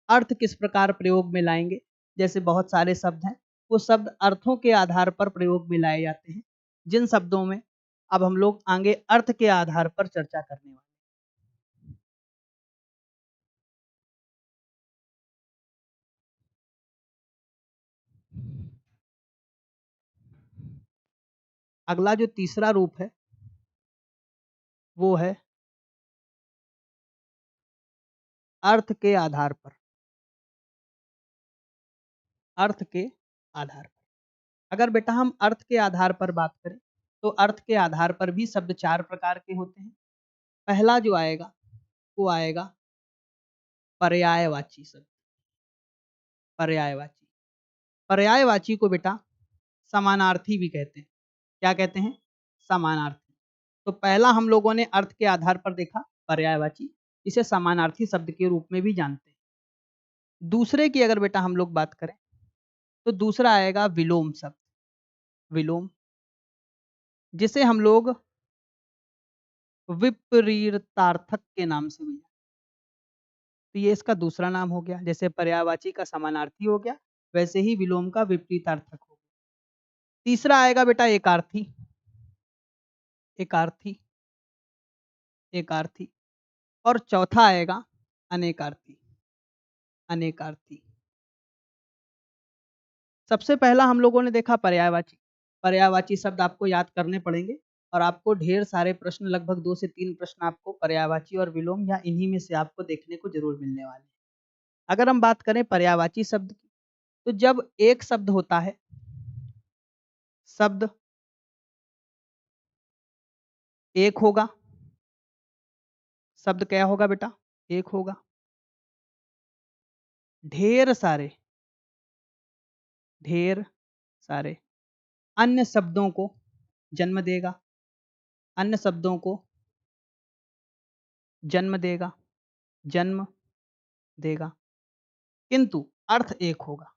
अर्थ किस प्रकार प्रयोग में लाएंगे? जैसे बहुत सारे शब्द हैं, वो शब्द अर्थों के आधार पर प्रयोग में लाए जाते हैं, जिन शब्दों में अब हम लोग आगे अर्थ के आधार पर चर्चा करने वाले। अगला जो तीसरा रूप है वो है अर्थ के आधार पर। अर्थ के आधार पर अगर बेटा हम अर्थ के आधार पर बात करें तो अर्थ के आधार पर भी शब्द चार प्रकार के होते हैं। पहला जो आएगा वो आएगा पर्यायवाची शब्द। पर्यायवाची पर्यायवाची को बेटा समानार्थी भी कहते हैं। क्या कहते हैं? समानार्थी। तो पहला हम लोगों ने अर्थ के आधार पर देखा पर्यायवाची, इसे समानार्थी शब्द के रूप में भी जानते हैं। दूसरे की अगर बेटा हम लोग बात करें तो दूसरा आएगा विलोम शब्द। विलोम, जिसे हम लोग विपरीतार्थक के नाम से भी। तो ये इसका दूसरा नाम हो गया। जैसे पर्यायवाची का समानार्थी हो गया, वैसे ही विलोम का विपरीतार्थक हो गया। तीसरा आएगा बेटा एकार्थी। एकार्थी एकार्थी और चौथा आएगा अनेकार्थी। अनेकार्थी। सबसे पहला हम लोगों ने देखा पर्यायवाची। पर्यायवाची शब्द आपको याद करने पड़ेंगे और आपको ढेर सारे प्रश्न, लगभग 2 से 3 प्रश्न आपको पर्यायवाची और विलोम या इन्हीं में से आपको देखने को जरूर मिलने वाले हैं। अगर हम बात करें पर्यायवाची शब्द की, तो जब एक शब्द होता है, शब्द एक होगा। शब्द क्या होगा बेटा? एक होगा। ढेर सारे ढेर सारे अन्य शब्दों को जन्म देगा। अन्य शब्दों को जन्म देगा, जन्म देगा, किंतु अर्थ एक होगा।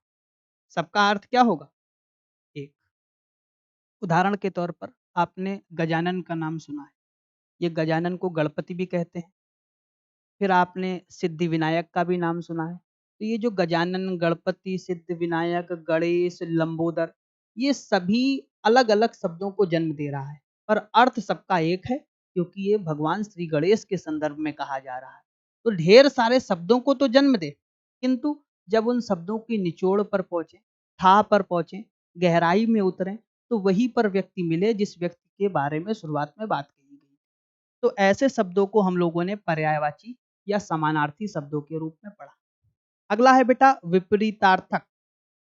सबका अर्थ क्या होगा? एक। उदाहरण के तौर पर आपने गजानन का नाम सुना है। ये गजानन को गणपति भी कहते हैं। फिर आपने सिद्धि विनायक का भी नाम सुना है। तो ये जो गजानन, गणपति, सिद्धि विनायक, गणेश, लंबोदर, ये सभी अलग अलग शब्दों को जन्म दे रहा है, पर अर्थ सबका एक है, क्योंकि ये भगवान श्री गणेश के संदर्भ में कहा जा रहा है। तो ढेर सारे शब्दों को तो जन्म दे, किंतु जब उन शब्दों की निचोड़ पर पहुंचे, था पर पहुंचे, गहराई में उतरे, तो वही पर व्यक्ति मिले जिस व्यक्ति के बारे में शुरुआत में बात कही गई। तो ऐसे शब्दों को हम लोगों ने पर्यायवाची या समानार्थी शब्दों के रूप में पढ़ा। अगला है बेटा विपरीतार्थक।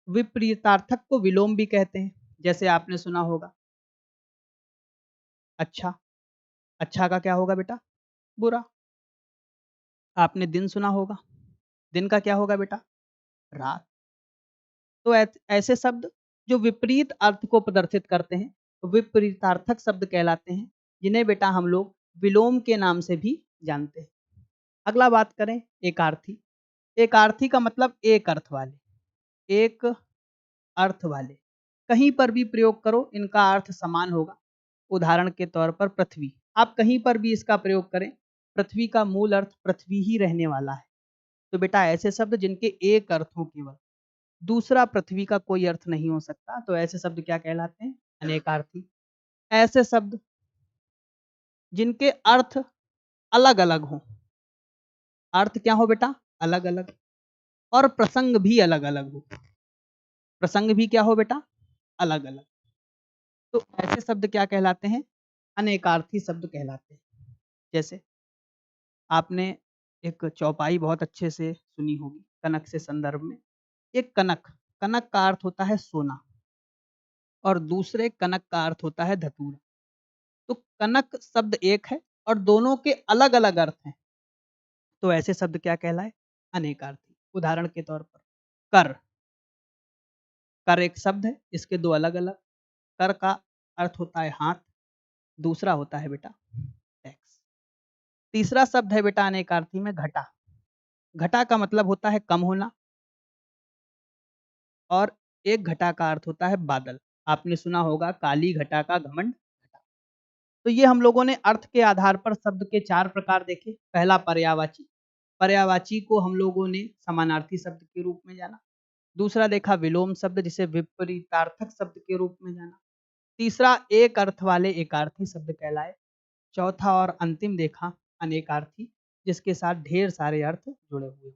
विपरीतार्थक को विलोम भी कहते हैं। जैसे आपने सुना होगा अच्छा, अच्छा का क्या होगा बेटा? बुरा। आपने दिन सुना होगा, दिन का क्या होगा बेटा? रात। तो ऐसे शब्द जो विपरीत अर्थ को प्रदर्शित करते हैं, विपरीतार्थक शब्द कहलाते हैं, जिन्हें बेटा हम लोग विलोम के नाम से भी जानते हैं। अगला बात करें एकार्थी। एकार्थी का मतलब एक अर्थ वाले, एक अर्थ वाले। कहीं पर भी प्रयोग करो, इनका अर्थ समान होगा। उदाहरण के तौर पर पृथ्वी, आप कहीं पर भी इसका प्रयोग करें, पृथ्वी का मूल अर्थ पृथ्वी ही रहने वाला है। तो बेटा ऐसे शब्द जिनके एक अर्थ हो केवल, दूसरा पृथ्वी का कोई अर्थ नहीं हो सकता, तो ऐसे शब्द क्या कहलाते हैं? अनेकार्थी। ऐसे शब्द जिनके अर्थ अलग अलग हो, अर्थ क्या हो बेटा? अलग अलग, और प्रसंग भी अलग अलग हो। प्रसंग भी क्या हो बेटा? अलग अलग। तो ऐसे शब्द क्या कहलाते हैं? अनेकार्थी शब्द कहलाते हैं। जैसे आपने एक चौपाई बहुत अच्छे से सुनी होगी कनक से संदर्भ में। एक कनक, कनक का अर्थ होता है सोना, और दूसरे कनक का अर्थ होता है धतूरा। तो कनक शब्द एक है और दोनों के अलग अलग अर्थ हैं। तो ऐसे शब्द क्या कहलाए? अनेकार्थी। उदाहरण के तौर पर कर, कर एक शब्द है, इसके दो अलग अलग। कर का अर्थ होता है हाथ, दूसरा होता है बेटा टैक्स। तीसरा शब्द है बेटा अनेकार्थी में घटा। घटा का मतलब होता है कम होना, और एक घटा का अर्थ होता है बादल। आपने सुना होगा काली घटा का घमंड घटा। तो ये हम लोगों ने अर्थ के आधार पर शब्द के चार प्रकार देखे। पहला पर्यायवाची, पर्यायवाची को हम लोगों ने समानार्थी शब्द के रूप में जाना। दूसरा देखा विलोम शब्द, जिसे विपरीतार्थक शब्द के रूप में जाना। तीसरा एक अर्थ वाले एकार्थी शब्द कहलाए। चौथा और अंतिम देखा अनेकार्थी, जिसके साथ ढेर सारे अर्थ जुड़े हुए।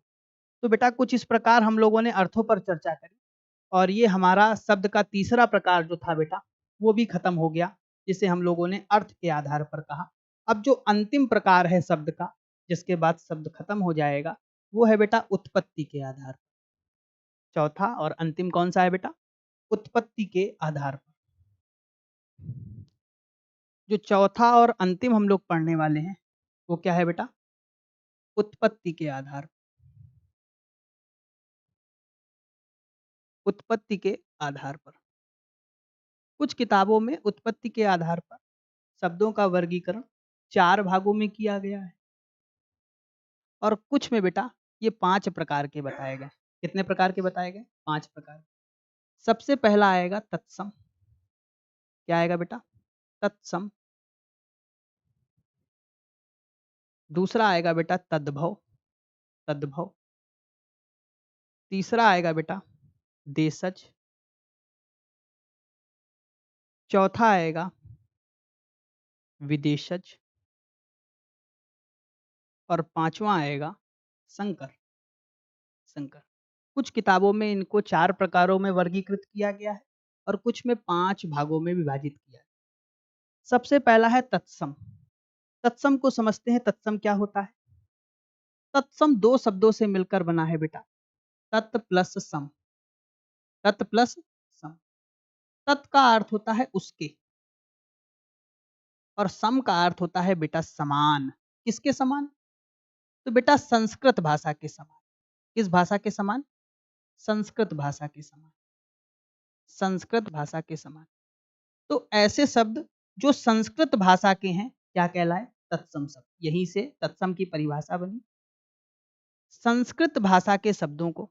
तो बेटा कुछ इस प्रकार हम लोगों ने अर्थों पर चर्चा करी, और ये हमारा शब्द का तीसरा प्रकार जो था बेटा, वो भी खत्म हो गया, जिसे हम लोगों ने अर्थ के आधार पर कहा। अब जो अंतिम प्रकार है शब्द का, जिसके बाद शब्द खत्म हो जाएगा, वो है बेटा उत्पत्ति के आधार पर। चौथा और अंतिम कौन सा है बेटा? उत्पत्ति के आधार पर। जो चौथा और अंतिम हम लोग पढ़ने वाले हैं, वो क्या है बेटा? उत्पत्ति के आधार। उत्पत्ति के आधार पर कुछ किताबों में उत्पत्ति के आधार पर शब्दों का वर्गीकरण चार भागों में किया गया है, और कुछ में बेटा ये 5 प्रकार के बताए गए। कितने प्रकार के बताए गए? 5 प्रकार। सबसे पहला आएगा तत्सम। क्या आएगा बेटा? तत्सम। दूसरा आएगा बेटा तद्भव, तद्भव। तीसरा आएगा बेटा देशज। चौथा आएगा विदेशज, और पांचवा आएगा संकर, संकर। कुछ किताबों में इनको 4 प्रकारों में वर्गीकृत किया गया है, और कुछ में 5 भागों में विभाजित किया है। सबसे पहला है तत्सम। तत्सम को समझते हैं, तत्सम क्या होता है? तत्सम दो शब्दों से मिलकर बना है बेटा, तत् प्लस सम। तत् प्लस सम। तत् का अर्थ होता है उसके, और सम का अर्थ होता है बेटा समान। किसके समान? तो बेटा संस्कृत भाषा के समान। किस भाषा के समान? संस्कृत भाषा के समान। संस्कृत भाषा के समान। तो ऐसे शब्द जो संस्कृत भाषा के हैं क्या कहलाए? तत्सम शब्द। यहीं से तत्सम की परिभाषा बनी। संस्कृत भाषा के शब्दों को,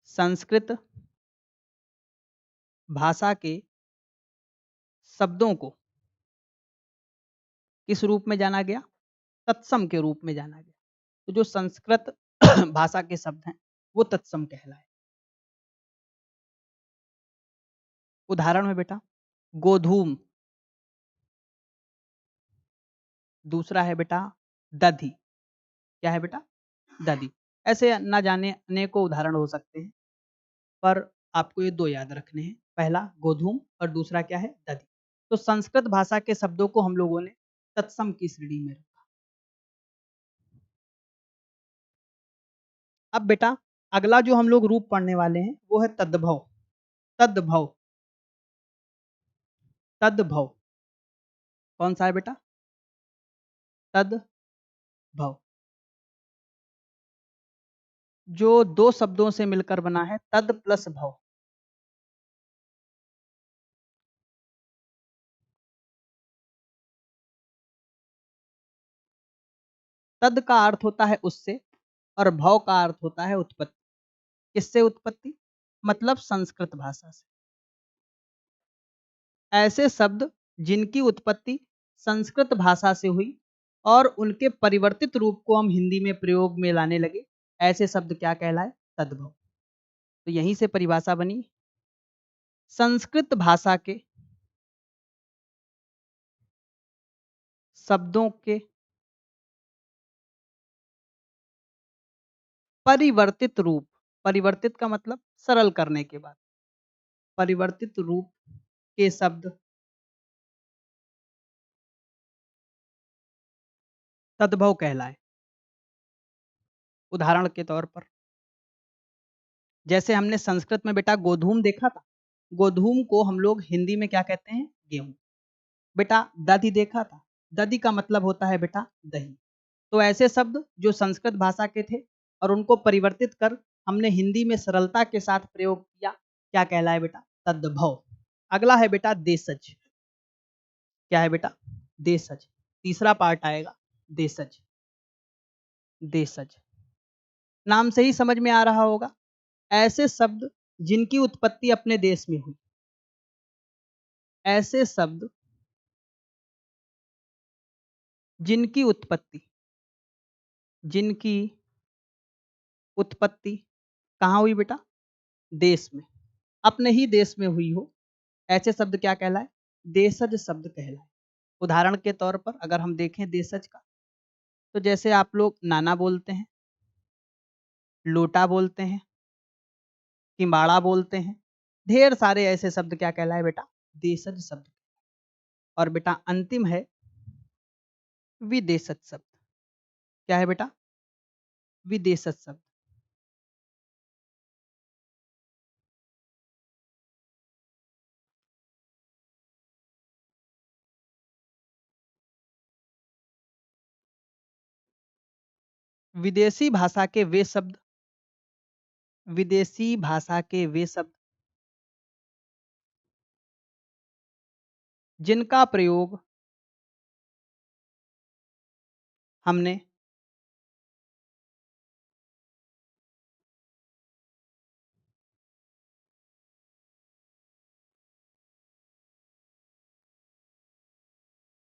संस्कृत भाषा के शब्दों को किस रूप में जाना गया? तत्सम के रूप में जाना गया। तो जो संस्कृत भाषा के शब्द हैं वो तत्सम कहलाए। उदाहरण में बेटा गोधूम, दूसरा है बेटा दधी। क्या है बेटा? दधी। ऐसे ना जाने अनेकों उदाहरण हो सकते हैं, पर आपको ये दो याद रखने हैं, पहला गोधूम और दूसरा क्या है? दधी। तो संस्कृत भाषा के शब्दों को हम लोगों ने तत्सम की श्रेणी में रखा। अब बेटा अगला जो हम लोग रूप पढ़ने वाले हैं वो है तद्भव। तद्भव, तद्भव कौन सा है बेटा? तद्भव, जो दो शब्दों से मिलकर बना है, तद प्लस भव। तद का अर्थ होता है उससे और भव का अर्थ होता है उत्पत्ति। किससे उत्पत्ति? मतलब संस्कृत भाषा से। ऐसे शब्द जिनकी उत्पत्ति संस्कृत भाषा से हुई और उनके परिवर्तित रूप को हम हिंदी में प्रयोग में लाने लगे, ऐसे शब्द क्या कहलाए? तद्भव। तो यहीं से परिभाषा बनी संस्कृत भाषा के शब्दों के परिवर्तित रूप। परिवर्तित का मतलब सरल करने के बाद, परिवर्तित रूप के शब्द तद्भव कहलाए। उदाहरण के तौर पर जैसे हमने संस्कृत में बेटा गोधूम देखा था, गोधूम को हम लोग हिंदी में क्या कहते हैं? गेहूं। बेटा दधी देखा था, दधी का मतलब होता है बेटा दही। तो ऐसे शब्द जो संस्कृत भाषा के थे और उनको परिवर्तित कर हमने हिंदी में सरलता के साथ प्रयोग किया, क्या कहलाए बेटा? तद्भव। अगला है बेटा देशज। क्या है बेटा? देशज। तीसरा पार्ट आएगा देशज। देशज नाम से ही समझ में आ रहा होगा, ऐसे शब्द जिनकी उत्पत्ति अपने देश में हुई। ऐसे शब्द जिनकी उत्पत्ति, जिनकी उत्पत्ति कहाँ हुई बेटा? देश में, अपने ही देश में हुई हो, ऐसे शब्द क्या कहलाए? देशज शब्द कहलाए। उदाहरण के तौर पर अगर हम देखें देशज का, तो जैसे आप लोग नाना बोलते हैं, लोटा बोलते हैं, किम्बाड़ा बोलते हैं, ढेर सारे ऐसे शब्द क्या कहलाए बेटा? देशज शब्द। और बेटा अंतिम है विदेशज शब्द। क्या है बेटा? विदेशज शब्द। विदेशी भाषा के वे शब्द, विदेशी भाषा के वे शब्द जिनका प्रयोग हमने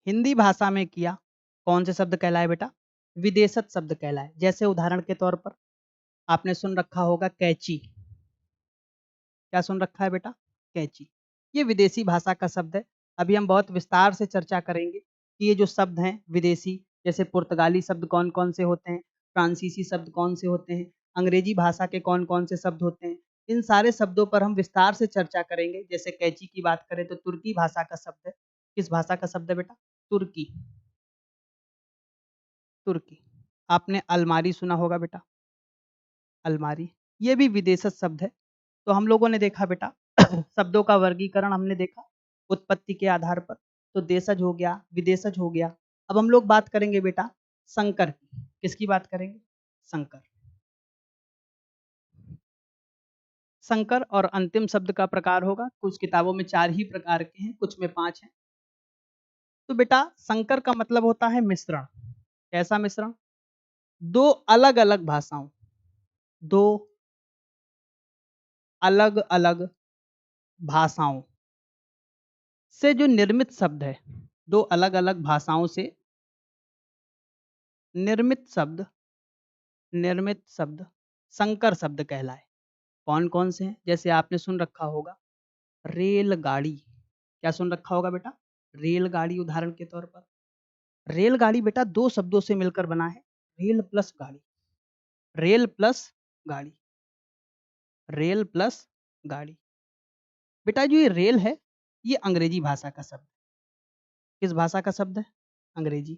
हिंदी भाषा में किया, कौन से शब्द कहलाए बेटा? विदेशज शब्द कहलाए। जैसे उदाहरण के तौर पर आपने सुन रखा होगा कैची। क्या सुन रखा है बेटा? कैची। ये विदेशी भाषा का शब्द है। अभी हम बहुत विस्तार से चर्चा करेंगे कि ये जो शब्द हैं विदेशी, जैसे पुर्तगाली शब्द कौन कौन से होते हैं, फ्रांसीसी शब्द कौन से होते हैं, अंग्रेजी भाषा के कौन कौन से शब्द होते हैं, इन सारे शब्दों पर हम विस्तार से चर्चा करेंगे। जैसे कैची की बात करें तो तुर्की भाषा का शब्द है। किस भाषा का शब्द है बेटा? तुर्की। तुर्की। आपने अलमारी सुना होगा बेटा, अलमारी, ये भी विदेशज शब्द है। तो हम लोगों ने देखा बेटा शब्दों का वर्गीकरण हमने देखा उत्पत्ति के आधार पर। तो देशज हो गया, विदेशज हो गया। अब हम लोग बात करेंगे बेटा संकर की। किसकी बात करेंगे? संकर। संकर और अंतिम शब्द का प्रकार होगा। कुछ किताबों में 4 ही प्रकार के हैं, कुछ में 5 हैं। तो बेटा संकर का मतलब होता है मिश्रण। कैसा मिश्रण? 2 अलग-अलग भाषाओं, 2 अलग-अलग भाषाओं से जो निर्मित शब्द है, 2 अलग-अलग भाषाओं से निर्मित शब्द संकर शब्द कहलाए। कौन-कौन से हैं? जैसे आपने सुन रखा होगा रेलगाड़ी। क्या सुन रखा होगा बेटा? रेलगाड़ी उदाहरण के तौर पर। रेलगाड़ी बेटा 2 शब्दों से मिलकर बना है, रेल प्लस गाड़ी। रेल प्लस गाड़ी, रेल प्लस गाड़ी। बेटा जो ये रेल है, ये अंग्रेजी भाषा का शब्द है। किस भाषा का शब्द है? अंग्रेजी।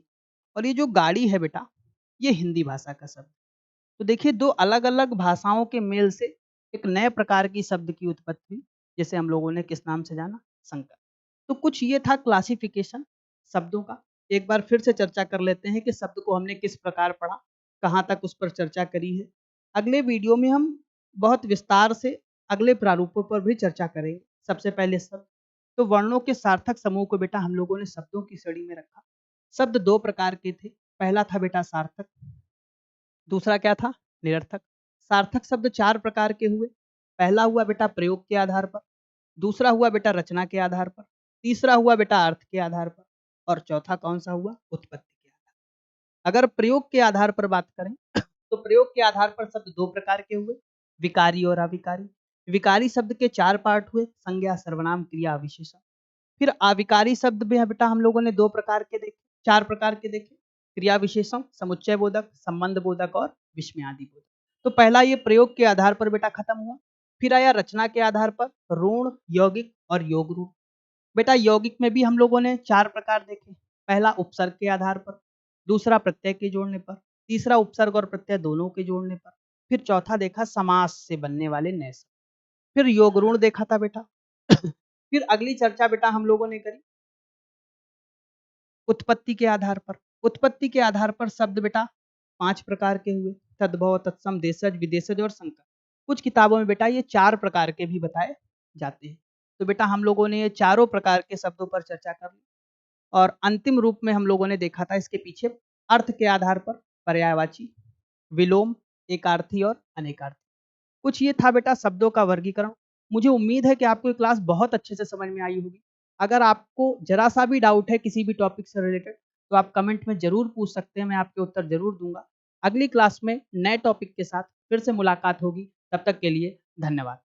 और ये जो गाड़ी है बेटा, ये हिंदी भाषा का शब्द है। तो देखिए 2 अलग-अलग भाषाओं के मेल से एक नए प्रकार की शब्द की उत्पत्ति हुई, जिसे हम लोगों ने किस नाम से जाना? संकर। तो कुछ ये था क्लासिफिकेशन शब्दों का। एक बार फिर से चर्चा कर लेते हैं कि शब्द को हमने किस प्रकार पढ़ा, कहाँ तक उस पर चर्चा करी है। अगले वीडियो में हम बहुत विस्तार से अगले प्रारूपों पर भी चर्चा करेंगे। सबसे पहले शब्द, तो वर्णों के सार्थक समूह को बेटा हम लोगों ने शब्दों की श्रेणी में रखा। शब्द 2 प्रकार के थे। पहला था बेटा सार्थक, दूसरा क्या था? निरर्थक। सार्थक शब्द 4 प्रकार के हुए। पहला हुआ बेटा प्रयोग के आधार पर, दूसरा हुआ बेटा रचना के आधार पर, तीसरा हुआ बेटा अर्थ के आधार पर और चौथा कौन-सा हुआ? उत्पत्ति के आधार पर। अगर प्रयोग के आधार पर बात करें तो प्रयोग के आधार पर शब्द 2 प्रकार के हुए, विकारी और अविकारी। विकारी शब्द के 4 पार्ट हुए, संज्ञा, सर्वनाम, क्रिया, विशेषण। फिर अविकारी शब्द भी बेटा हम लोगों ने 2 प्रकार के देखे, 4 प्रकार के देखे, क्रिया विशेषण, समुच्चय बोधक, संबंध बोधक और विस्मयादि बोधक। तो पहला ये प्रयोग के आधार पर बेटा खत्म हुआ। फिर आया रचना के आधार पर ऋण, यौगिक और योग रूप। बेटा यौगिक में भी हम लोगों ने 4 प्रकार देखे। पहला उपसर्ग के आधार पर, दूसरा प्रत्यय के जोड़ने पर, तीसरा उपसर्ग और प्रत्यय दोनों के जोड़ने पर, फिर चौथा देखा समास से बनने वाले नए शब्द। फिर योग ऋण देखा था बेटा। फिर अगली चर्चा बेटा हम लोगों ने करी उत्पत्ति के आधार पर। उत्पत्ति के आधार पर शब्द बेटा 5 प्रकार के हुए, तद्भव, तत्सम, देशज, विदेशज और संकर। कुछ किताबों में बेटा ये 4 प्रकार के भी बताए जाते हैं। तो बेटा हम लोगों ने ये चारों प्रकार के शब्दों पर चर्चा कर ली और अंतिम रूप में हम लोगों ने देखा था इसके पीछे अर्थ के आधार पर पर्यायवाची, विलोम, एकार्थी और अनेकार्थी। कुछ ये था बेटा शब्दों का वर्गीकरण। मुझे उम्मीद है कि आपको ये क्लास बहुत अच्छे से समझ में आई होगी। अगर आपको जरा सा भी डाउट है किसी भी टॉपिक से रिलेटेड तो आप कमेंट में ज़रूर पूछ सकते हैं, मैं आपके उत्तर ज़रूर दूंगा। अगली क्लास में नए टॉपिक के साथ फिर से मुलाकात होगी। तब तक के लिए धन्यवाद।